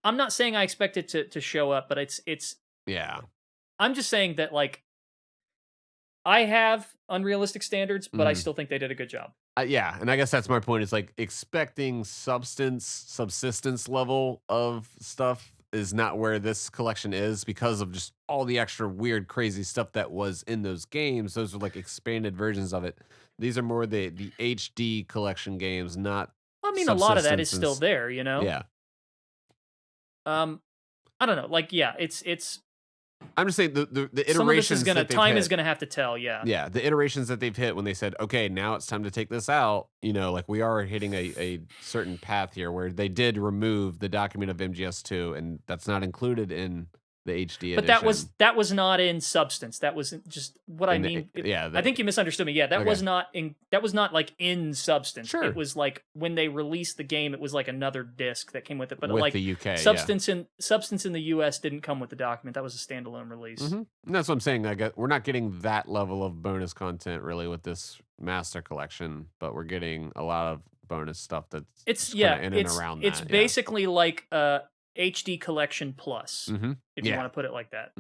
I'm not saying I expect it to show up, but it's. yeah. I'm just saying that like, I have unrealistic standards, but I Mhm. still think they did a good job. Yeah, and I guess that's my point. Is like expecting subsistence level of stuff is not where this collection is because of just all the extra weird, crazy stuff that was in those games. Those are like expanded versions of it. These are more the HD collection games, not I mean, a lot of that is subsistence still and there, yeah. I don't know. Like, yeah, it's I'm just saying the some of this iterations is gonna that they've time hit. is gonna have to tell. Yeah. Yeah, the iterations that they've hit when they said, okay, now it's time to take this out, like we are hitting a certain path here where they did remove the document of MGS2, and that's not included in the HD But edition. that was not in Substance. That was just what I In mean. yeah, I think you misunderstood me. Yeah, that was okay. that was not like in Substance. Sure. It was like when they released the game, it was like another disc that came with it. But With like the UK, Substance in the US didn't come with the document. That was a standalone release. And that's what I'm saying. We're not getting that level of bonus content really with this master collection, but we're getting a lot of bonus stuff that's It's just kinda in and around it's that. basically like HD Collection Plus, if you want to put it like that.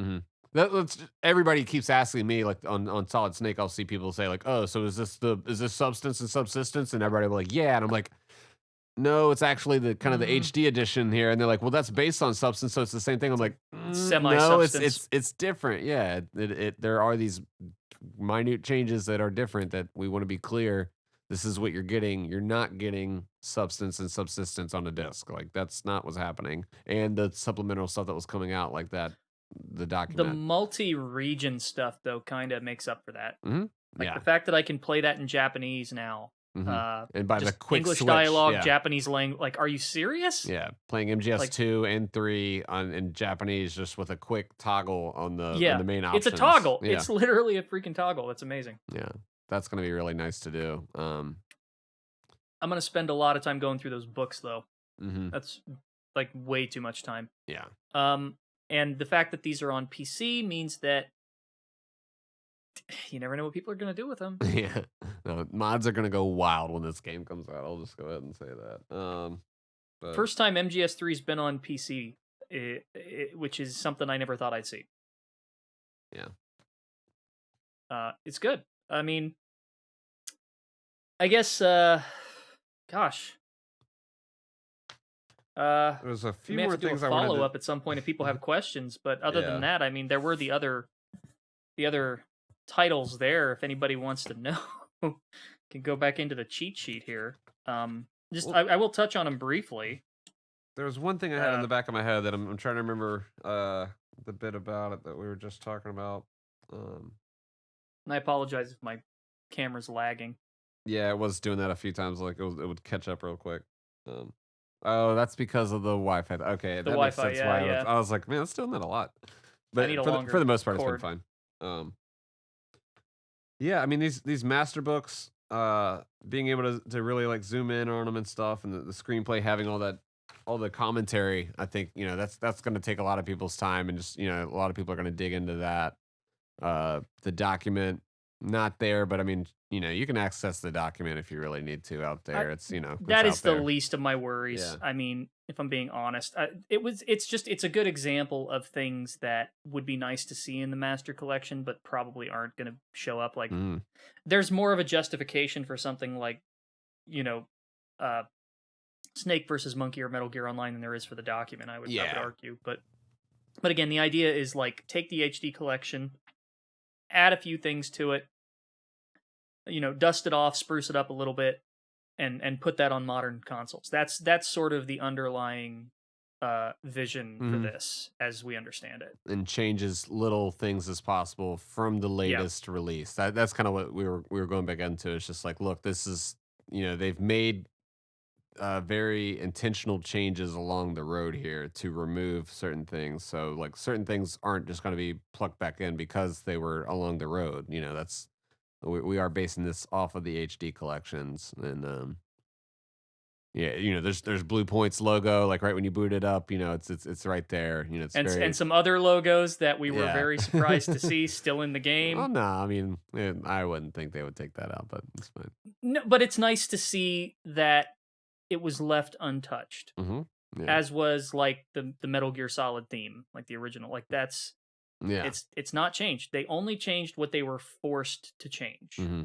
Everybody keeps asking me like on Solid Snake. I'll see people say like, "Oh, so is this substance and subsistence?" And everybody will be like, "Yeah," and I'm like, no, it's actually the kind of the Mm, HD edition here, and they're like, well, that's based on Substance, so it's the same thing. I'm like, no, it's semi-substance. it's different. Yeah, there are these minute changes that are different that we want to be clear. This is what you're getting. You're not getting Substance and Subsistence on a disc. Like that's not what's happening. And the supplemental stuff that was coming out, like that, the The document. multi-region stuff, though, kind of makes up for that. Hmm. Like the Yeah. fact that I can play that in Japanese now, Hmm. And by the just quick English switch, dialogue, yeah. Japanese language. Like, are you serious? Yeah, playing MGS Like, 2 and 3 on in Japanese just with a quick toggle on yeah, the main it's a options. toggle. Yeah. It's literally a freaking toggle. That's amazing. Yeah. That's gonna be really nice to do. I'm gonna spend a lot of time going through those books, though. Mhm. That's like way too much time. Yeah. And the fact that these are on PC means that you never know what people are gonna do with them. Yeah. No, mods are gonna go wild when this game comes out. I'll just go ahead and say that. But First time MGS3's been on PC, which is something I never thought I'd see. yeah. It's good. I mean, I guess, gosh, There's a we few may have more to do a things I wanted follow to. up at some point if people have questions. But other than Yeah. that, I mean, there were the other titles there. If anybody wants to know, can go back into the cheat sheet here. Just Well, I will touch on them briefly. there was one thing I had in Uh, the back of my head that I'm trying to remember the bit about it that we were just talking about. Um and I apologize if my camera's lagging. Yeah, it was doing that a few times. Like it would catch up real quick. Um, oh, that's because of the Wi-Fi. Okay, The that makes Wi-Fi, sense. yeah, Why yeah. I was like, man, it's doing that a lot. I need But a for the longer most part, it's been cord. fine. Yeah, I mean these master books, being able to really like zoom in on them and stuff, and the screenplay having all the commentary. I think that's going to take a lot of people's time, and just a lot of people are going to dig into that. The document not there, but I mean, you can access the document if you really need to out I, there. It's it's that out is the there. least of my worries. Yeah. I mean, if I'm being honest, it's a good example of things that would be nice to see in the master collection, but probably aren't going to show up. Like, Mm. there's more of a justification for something like, you know, uh, Snake versus Monkey or Metal Gear Online than there is for the document. I would Yeah. argue, but again, the idea is like take the HD collection, add a few things to it, dust it off, spruce it up a little bit, and put that on modern consoles. That's sort of the underlying vision for Mhm. this, as we understand it. And change as little things as possible from the Yeah, latest release. That's kind of what we were going back into. It's just like, look, this is they've made very intentional changes along the road here to remove certain things. So like certain things aren't just going to be plucked back in because they were along the road. That's we are basing this off of the HD collections, and yeah, there's Blue Point's logo like right when you boot it up. It's right there. It's very and some other logos that we were yeah. very surprised to see still in the Well, game. no, I mean, I wouldn't think they would take that out, but it's fine. No, but it's nice to see that it was left untouched, Hmm. Yeah, as was like the Metal Gear Solid theme, like the original. Like that's yeah. it's not changed. They only changed what they were forced to change, Hmm.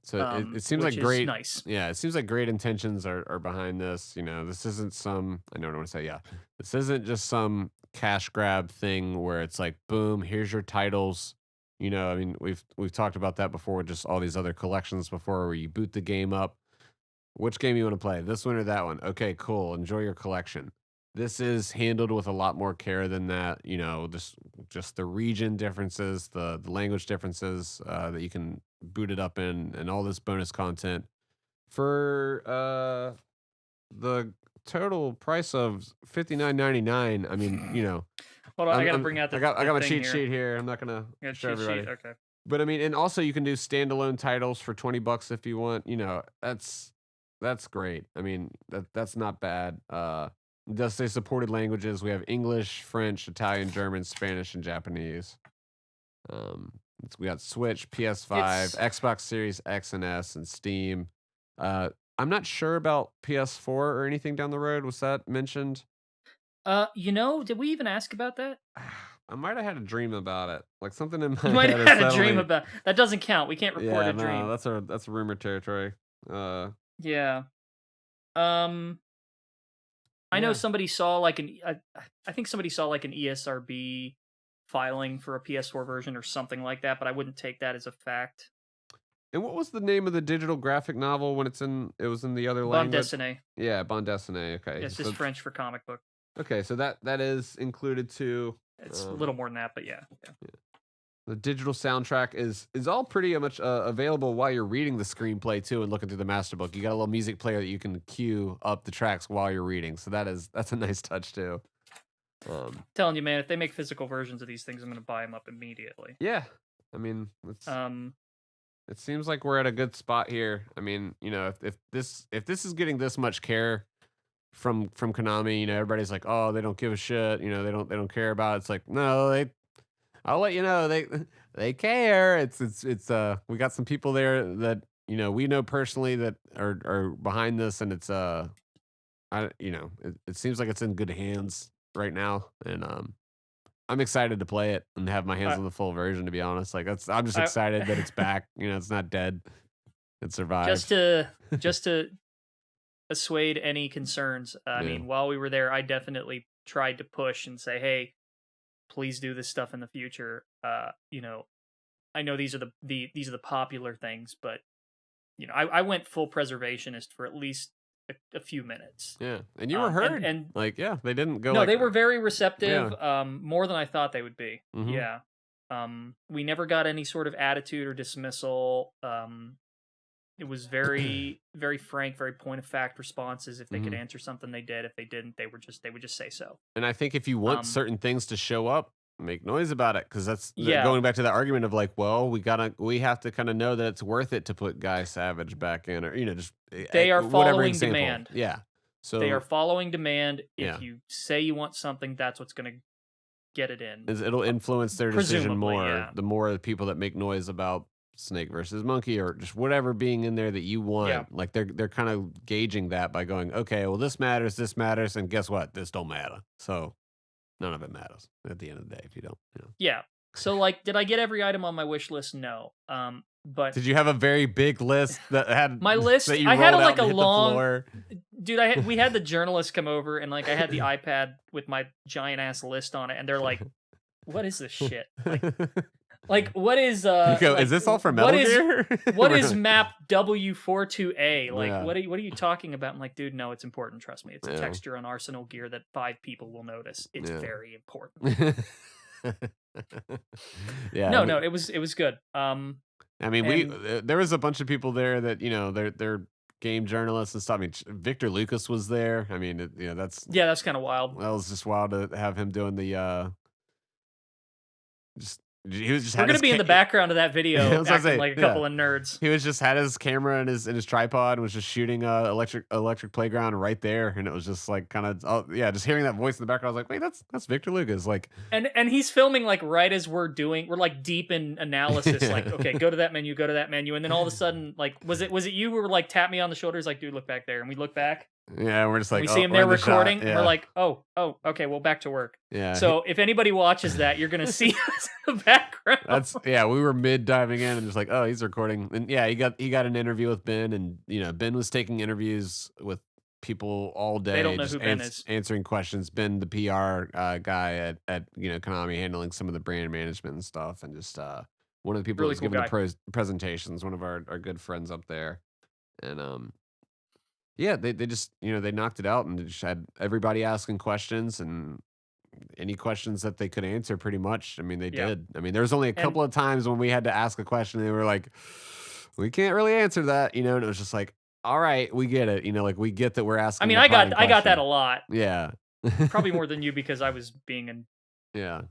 So it seems which like is great. nice. Yeah, it seems like great intentions are behind this. This isn't some. I don't want to say. Yeah, this isn't just some cash grab thing where it's like, boom, here's your titles. I mean, we've talked about that before with just all these other collections before, where you boot the game up. Which game you want to play? This one or that one? Okay, cool. Enjoy your collection. This is handled with a lot more care than that. Just the region differences, the language differences that you can boot it up in, and all this bonus content for the total price of $59.99. I mean, Hold on, I gotta bring out I got my thing cheat here. sheet here. I'm not gonna You got show cheat sheet? everybody. Okay. But I mean, and also you can do standalone titles for $20 if you want. That's great. I mean, that's not bad. It does say supported languages. We have English, French, Italian, German, Spanish, and Japanese. We got Switch, PS5, It's Xbox Series X and S, and Steam. I'm not sure about PS4 or anything down the road. Was that mentioned? did we even ask about that? I might have had a dream about it. Like something in You my might head have is had a dream suddenly. about that. Doesn't count. We can't report Yeah, a no, dream. that's rumor territory. Yeah. Um, I know Yeah. somebody saw like I think somebody saw like an ESRB filing for a PS4 version or something like that, but I wouldn't take that as a fact. And what was the name of the digital graphic novel when it was in the other Bande language? dessinée. Yeah, bande dessinée. Okay, It's just so French for comic book. so that is included too. It's a little more than that, but yeah. The digital soundtrack is all pretty much available while you're reading the screenplay too and looking through the master book. You got a little music player that you can cue up the tracks while you're reading, so that's a nice touch too. Telling you, man, if they make physical versions of these things, I'm going to buy them up immediately. Yeah, I mean, it seems like we're at a good spot here. I mean, if this is getting this much care from Konami, everybody's like, oh, they don't give a shit. They don't care about it. It's like, no, I'll let you know they care. It's we got some people there that we know personally that are behind this, and it's it seems like it's in good hands right now, and I'm excited to play it and have my hands on the full version. To be honest, like I'm just excited that it's back. It's not dead. It survived. Just to assuade any concerns. I mean, while we were there, I definitely tried to push and say, hey, please do this stuff in the future. I know these are the popular things, but I went full preservationist for at least a few minutes. Yeah, and you were heard. And like, yeah, they didn't go. No, they were very receptive. Yeah. More than I thought they would be. Mm-hmm. Yeah. We never got any sort of attitude or dismissal. It was very, very frank, very point of fact responses. If they could answer something, they did. If they didn't, they would just say so. And I think if you want certain things to show up, make noise about it, because that's going back to that argument of like, well, we have to kind of know that it's worth it to put Guy Savage back in, or just they are following demand. Yeah, so they are following demand. If you say you want something, that's what's going to get it in. It'll influence their decision more. Yeah. The more people that make noise about Snake versus Monkey or just whatever being in there that you want, like they're kind of gauging that by going, okay, well this matters, and guess what? This don't matter. So none of it matters at the end of the day if you don't. Yeah. So like, did I get every item on my wish list? No. But did you have a very big list that had my list? That you I had rolled a out and long. Dude, we had the journalists come over and like I had the iPad with my giant ass list on it, and they're like, "What is this shit? Like what is is this all for Metal Gear? What is map W42A? Like what are you talking about?" I'm like, dude, no, it's important. Trust me, it's a texture on Arsenal gear that 5 people will notice. It's very important. No, it was good. I mean, there was a bunch of people there that they're game journalists and stuff. I mean, Victor Lucas was there. I mean, that's kind of wild. That was just wild to have him doing the he was just. We're gonna be in the background of that video, acting like a couple of nerds. He was just had his camera and his tripod and was just shooting electric playground right there, and it was just like kind of just hearing that voice in the background. I was like, wait, that's Victor Lucas, like, and he's filming like right as we're like deep in analysis, like, okay, go to that menu, and then all of a sudden, like, was it you who were like tap me on the shoulders, like, dude, look back there, and we look back. Yeah, we're just like, we see him there recording. And we're like, oh, okay, well, back to work. Yeah. So if anybody watches that, you're gonna see us in the background. We were mid diving in and just like, oh, he's recording, and he got an interview with Ben, and Ben was taking interviews with people all day. They don't know who Ben is. Answering questions. Ben, the PR guy at Konami, handling some of the brand management and stuff, and just one of the people really who's cool giving the presentations. One of our good friends up there, and yeah, they just they knocked it out and just had everybody asking questions and any questions that they could answer pretty much. I mean, they did. I mean, there was only a couple of times when we had to ask a question and they were like, we can't really answer that, and it was just like, all right, we get it. Like we get that we're asking. I mean, I got that a lot. Yeah. Probably more than you because I was being kind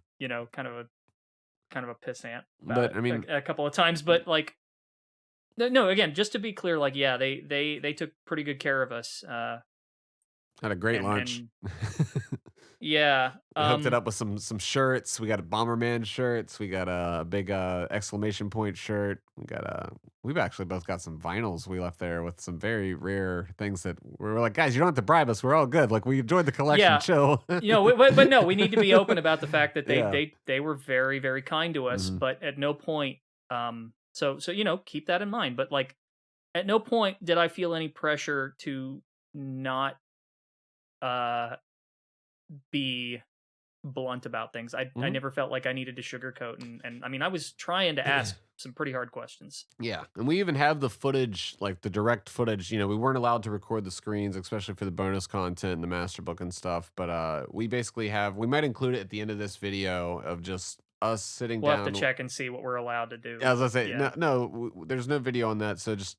of a pissant. But I mean, a couple of times, but like, no, again, just to be clear, like, yeah, they took pretty good care of us. Had a great lunch. Yeah. We hooked it up with some shirts. We got a Bomberman shirts. We got a big exclamation point shirt. We've actually both got some vinyls we left there with some very rare things that we were like, guys, you don't have to bribe us. We're all good. Like, we enjoyed the collection. Yeah. Chill. But no, we need to be open about the fact that they were very, very kind to us, but at no point, so keep that in mind. But like, at no point did I feel any pressure to not be blunt about things. I Mhm. never felt like I needed to sugarcoat, and I mean, I was trying to ask some pretty hard questions. Yeah, and we even have the footage, like the direct footage. We weren't allowed to record the screens, especially for the bonus content and the master book and stuff. But we basically have. We might include it at the end of this video of just us sitting We'll have to down. check and see what we're allowed to do. As I say, Yeah. no, there's no video on that. So just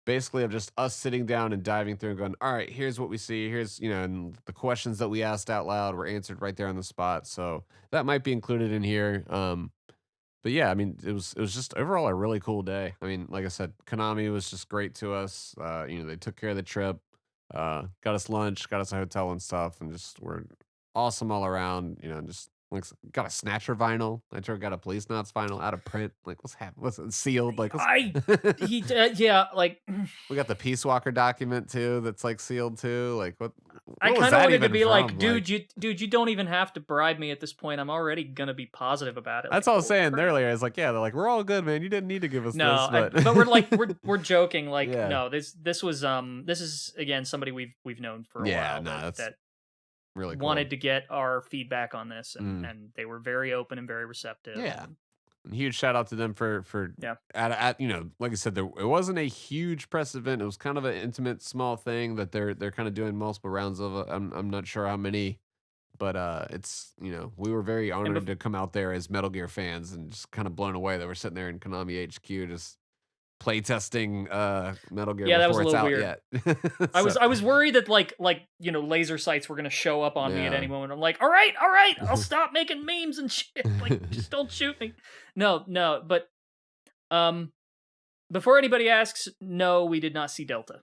basically of just us sitting down and diving through and going, all right, here's what we see. Here's, and the questions that we asked out loud were answered right there on the spot. So that might be included in here. But yeah, I mean, it was just overall a really cool day. I mean, like I said, Konami was just great to us. They took care of the trip, got us lunch, got us a hotel and stuff, and just were awesome all around. Just like got a Snatcher vinyl. I sure got a Police Knots vinyl out of print. Like, what's happening? What's it sealed? Like, what's Yeah, like we got the Peace Walker document too. That's like sealed too. Like, what? I What was kind of that wanted to even be like, from? dude, you don't even have to bribe me at this point. I'm already gonna be positive about it. That's Like, all I was holy saying crap. earlier. I was like, yeah, they're like, we're all good, man. You didn't need to give us No, this, but but we're like we're joking. Like, yeah, no, this was this is again somebody we've known for a yeah, while no, that's that really cool. wanted to get our feedback on this, Mm. and they were very open and very receptive. Yeah. And Huge shout out to them for yeah, at like I said, it wasn't a huge press event. It was kind of an intimate small thing that they're kind of doing multiple rounds of. I'm not sure how many, but it's we were very and honored to come out there as Metal Gear fans and just kind of blown away that we're sitting there in Konami HQ just playtesting Metal Gear yeah, that was before a it's little out weird. yet. I So was worried that like laser sights were gonna show up on me at yeah. any moment. I'm like, all right, I'll stop making memes and shit. Like, just don't shoot me. No, but before anybody asks, no, we did not see Delta.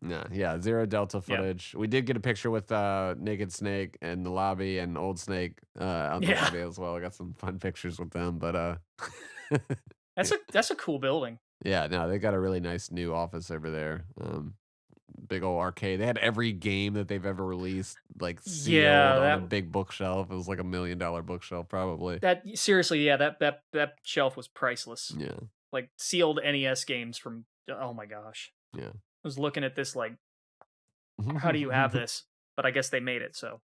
No, yeah, zero Delta Yeah, footage. We did get a picture with Naked Snake in the lobby and Old Snake out in the yeah, lobby as well. I got some fun pictures with them, but yeah, that's a cool building. yeah, no, they got a really nice new office over there. Big old arcade. They had every game that they've ever released, like Yeah, sealed on a big bookshelf. It was like $1 million bookshelf, probably. that seriously, yeah, that shelf was priceless. Yeah, Like sealed NES games from oh my gosh. yeah. I was looking at this like, how do you have this? But I guess they made it, so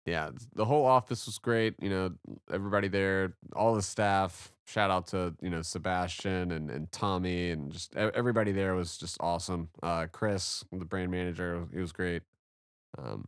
Yeah, the whole office was great. Everybody there, all the staff. Shout out to Sebastian and Tommy and just everybody there was just awesome. Chris, the brand manager, he was great. Um,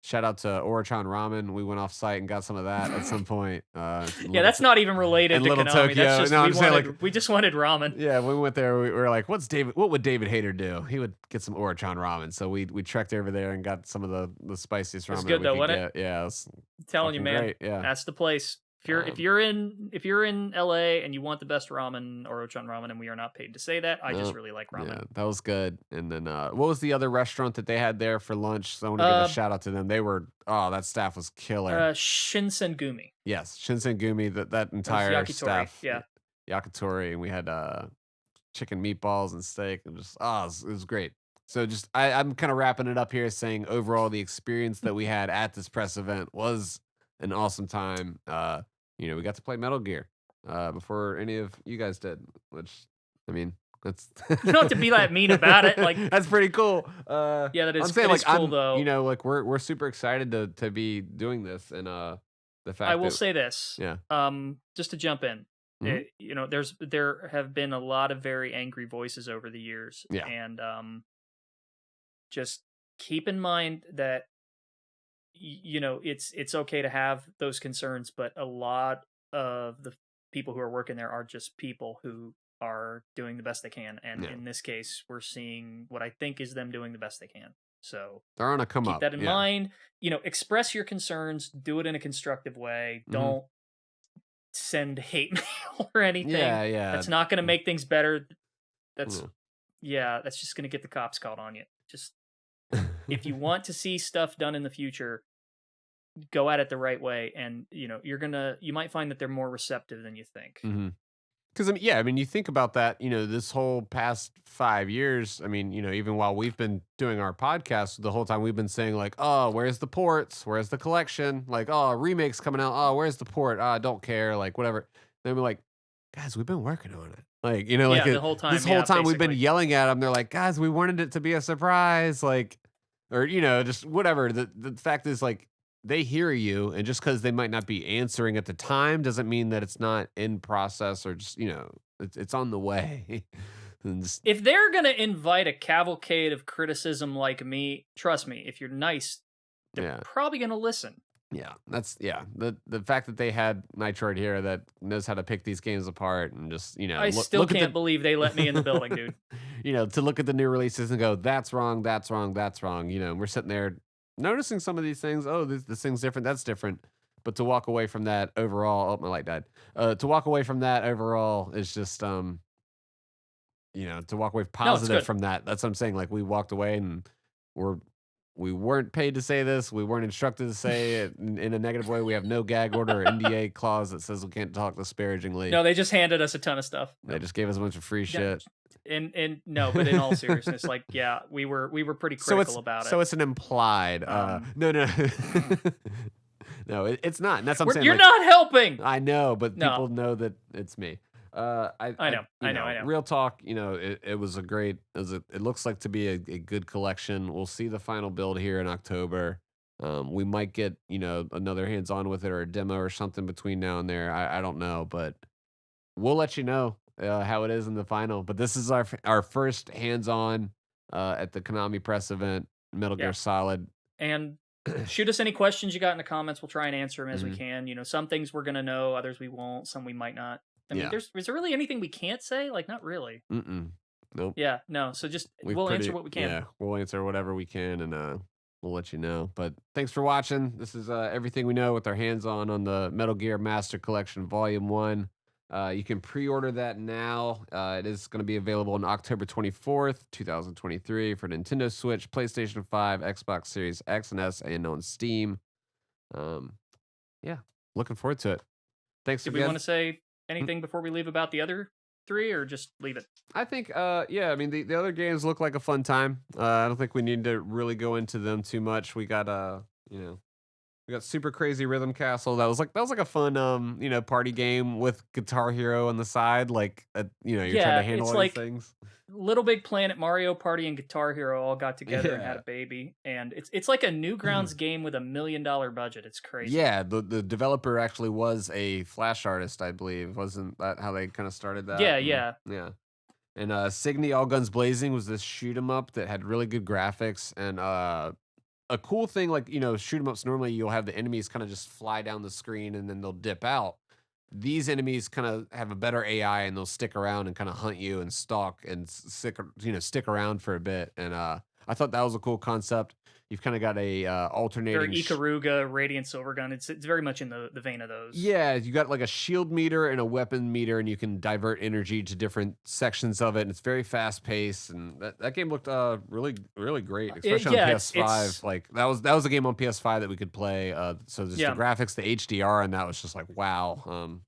Shout out to Orichan Ramen. We went off site and got some of that at some point. yeah, that's not even related and to Little Konami. That's Tokyo. just No, I'm saying like we just wanted ramen. yeah, when we went there, we were like, what would David Hayter do? He would get some Orichan ramen. So we trekked over there and got some of the spiciest It was ramen good that though, we could wasn't it? get. Yeah, it was I'm telling you, fucking man, great. Yeah. that's the place. If Um, you're in LA and you want the best ramen, Orochan Ramen, and we are not paid to say that, I just no, really like yeah, ramen. that was good. And then what was the other restaurant that they had there for lunch? So I want to give a Uh, shout out to them. That staff was killer. Shinsengumi. Yes, Shinsengumi, that That was entire yakitori. staff, Yeah. yakitori, and we had chicken meatballs and steak, and just it was great. So just I'm kind of wrapping it up here, saying overall the experience that we had at this press event was an awesome time. We got to play Metal Gear before any of you guys did, which I mean that's You don't have to be that mean about it. Like, that's pretty cool. yeah, I'm saying it like is cool I'm though. like we're super excited to be doing this and the fact I will that say this. yeah. Just to jump in, Mhm. there have been a lot of very angry voices over the years, Yeah. and just keep in mind that it's okay to have those concerns, but a lot of the people who are working there are just people who are doing the best they can, and Yeah. in this case, we're seeing what I think is them doing the best they can. So They're on a come keep up. that in Yeah. mind. Express your concerns, do it in a constructive way. Mhm. Don't send hate mail or anything. Yeah, yeah. That's not going to make things better. That's Yeah. yeah, that's just going to get the cops called on you. Just if you want to see stuff done in the future, go at it the right way, and you might find that they're more receptive than you think. Because I mean, you think about that. This whole past 5 years. I mean, even while we've been doing our podcast, the whole time we've been saying like, "Oh, where's the ports? Where's the collection? Like, oh, remakes coming out. Oh, where's the port? I don't care. Like, whatever." Then we're like, "Guys, we've been working on it." Like, like Yeah, the whole time. this whole Yeah, time we've been basically. yelling at them. They're like, "Guys, we wanted it to be a surprise." Like, or just whatever. The fact is, like, they hear you, and just because they might not be answering at the time doesn't mean that it's not in process, or just it's on the way. And just, If they're gonna invite a cavalcade of criticism like me, trust me, if you're nice, they're yeah. probably gonna listen. Yeah, the fact that they had Nitroid here that knows how to pick these games apart, and just I still look at can't believe they let me in the building, the dude. to look at the new releases and go, that's wrong, that's wrong, that's wrong. And we're sitting there noticing some of these things. Oh, this thing's different, that's different. But to walk away from that overall, oh, my light died. To walk away from that overall is just to walk away No, it's positive good. from that. That's what I'm saying. Like, we walked away, and we're we weren't paid to say this. We weren't instructed to say it in a negative way. We have no gag order or NDA clause that says we can't talk disparagingly. No, they just handed us a ton of stuff. They just gave us a bunch of free Yeah, shit. and no, but in all seriousness, like, yeah, we were pretty critical about it. So it's an implied. No, no, no. It's not. And that's what I'm saying. You're like, not helping. I know, but No. people know that it's me. I know. Real talk. It was a great. It looks like to be a good collection. We'll see the final build here in October. We might get another hands on with it, or a demo or something between now and there. I don't know, but we'll let you know how it is in the final. But this is our first hands on at the Konami press event, Metal Gear Solid. And shoot us any questions you got in the comments. We'll try and answer them as we Mm-hmm. can. Some things we're gonna know, others we won't. Some we might not. I mean, is there really anything we can't say? Like, not really. Nope. Yeah, no. So just we'll answer what we can. Yeah, we'll answer whatever we can, and we'll let you know. But thanks for watching. This is everything we know with our hands on the Metal Gear Master Collection Volume 1. You can pre-order that now. It is going to be available on October 24th, 2023 for Nintendo Switch, PlayStation 5, Xbox Series X and S, and on Steam. Yeah, looking forward to it. Thanks Did again. we want to say anything before we leave about the other three, or just leave it? I think, yeah, I mean, the other games look like a fun time. I don't think we need to really go into them too much. We got, we got Super Crazy Rhythm Castle. That was like a fun, party game with Guitar Hero on the side. Like, you're trying to handle all these things. Little Big Planet, Mario Party, and Guitar Hero all got together and had a baby, and it's like a Newgrounds game with $1 million budget. It's crazy. Yeah, the developer actually was a Flash artist, I believe. Wasn't that how they kind of started that? Yeah. And Signy All Guns Blazing was this shoot 'em up that had really good graphics, and a cool thing, like, shoot 'em ups, normally you'll have the enemies kind of just fly down the screen and then they'll dip out. These enemies kind of have a better AI, and they'll stick around and kind of hunt you and stalk and stick around for a bit. And I thought that was a cool concept. You've kind of got a alternating Very Ikaruga, Radiant Silvergun. It's very much in the vein of those. Yeah, you got like a shield meter and a weapon meter, and you can divert energy to different sections of it. And it's very fast paced, and that game looked really, really great, especially on PS5. Like, that was a game on PS5 that we could play. So just the graphics, the HDR, and that was just like, wow.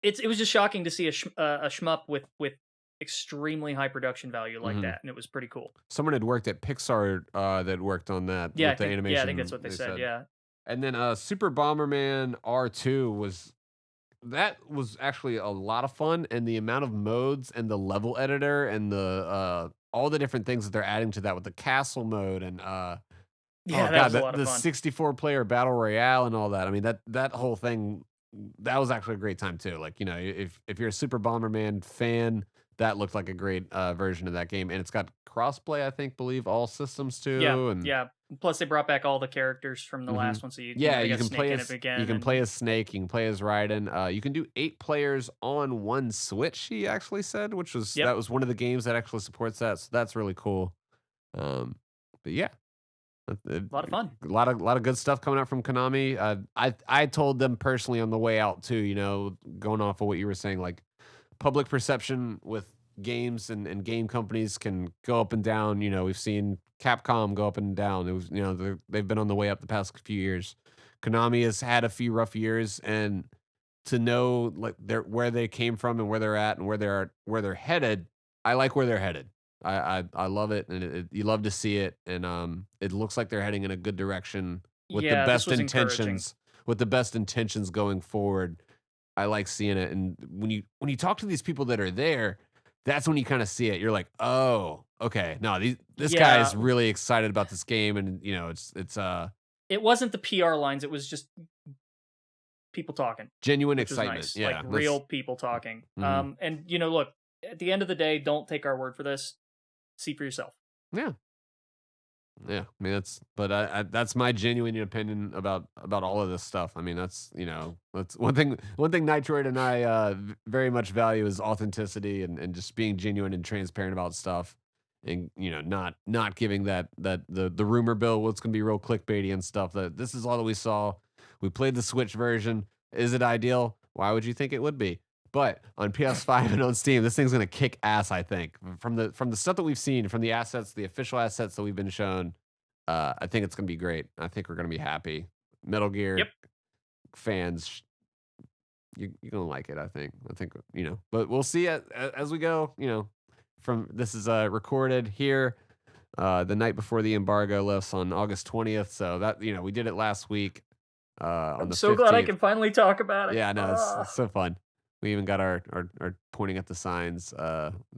It was just shocking to see a shmup with extremely high production value like that, and it was pretty cool. Someone had worked at Pixar that worked on that. Yeah, with the animation. I think that's what they said. Yeah. And then Super Bomberman R2 was actually a lot of fun, and the amount of modes and the level editor and the all the different things that they're adding to that with the castle mode and that was a lot of fun. The 64-player battle royale and all that. I mean, that whole thing, that was actually a great time too. Like, if you're a Super Bomberman fan, that looked like a great version of that game, and it's got crossplay, I believe all systems too. Yeah. Plus, they brought back all the characters from the last one, so you can play as again. You can play as Snake. You can play as Raiden. You can do 8 players on one Switch. He actually said, which was that was one of the games that actually supports that. So that's really cool. But yeah, a lot of fun. A lot of good stuff coming out from Konami. I told them personally on the way out too. Going off of what you were saying, like, public perception with games and game companies can go up and down. We've seen Capcom go up and down. It was, they've been on the way up the past few years. Konami has had a few rough years, and to know like where they came from and where they're at and where they're headed, I like where they're headed. I love it, and you love to see it, and it looks like they're heading in a good direction with the best intentions. With the best intentions going forward. I like seeing it, and when you talk to these people that are there, that's when you kind of see it. You're like, oh, okay, no, this guy Yeah, is really excited about this game, and it's it wasn't the PR lines. It was just people talking, genuine which was excitement. nice, like Yeah, real people talking. mhm. And look, at the end of the day, don't take our word for this. See for yourself. Yeah. Yeah, I mean that's my genuine opinion about all of this stuff. I mean that's one thing Nitroid and I very much value is authenticity and just being genuine and transparent about stuff, and not giving that the rumor bill what's going to be real clickbaity and stuff. That this is all that we saw. We played the Switch version. Is it ideal? Why would you think it would be? But on PS5 and on Steam, this thing's gonna kick ass. I think from the stuff that we've seen, from the assets, the official assets that we've been shown, I think it's gonna be great. I think we're gonna be happy. Metal Yep. Gear fans, you're gonna like it. I think but we'll see as we go. From this is recorded here the night before the embargo lifts on August 20th. So that we did it last week on I'm the so glad I 15th. can finally talk about it. Yeah, no, it's so fun. We even got our pointing at the signs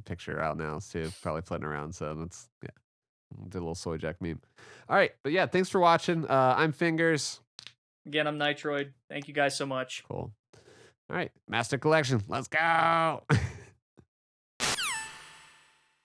picture out now too, probably floating around. So that's yeah, did a little soy jack meme. All right, but yeah, thanks for watching. I'm Fingers. Again, I'm Nitroid. Thank you guys so much. Cool. All right, Master Collection. Let's go.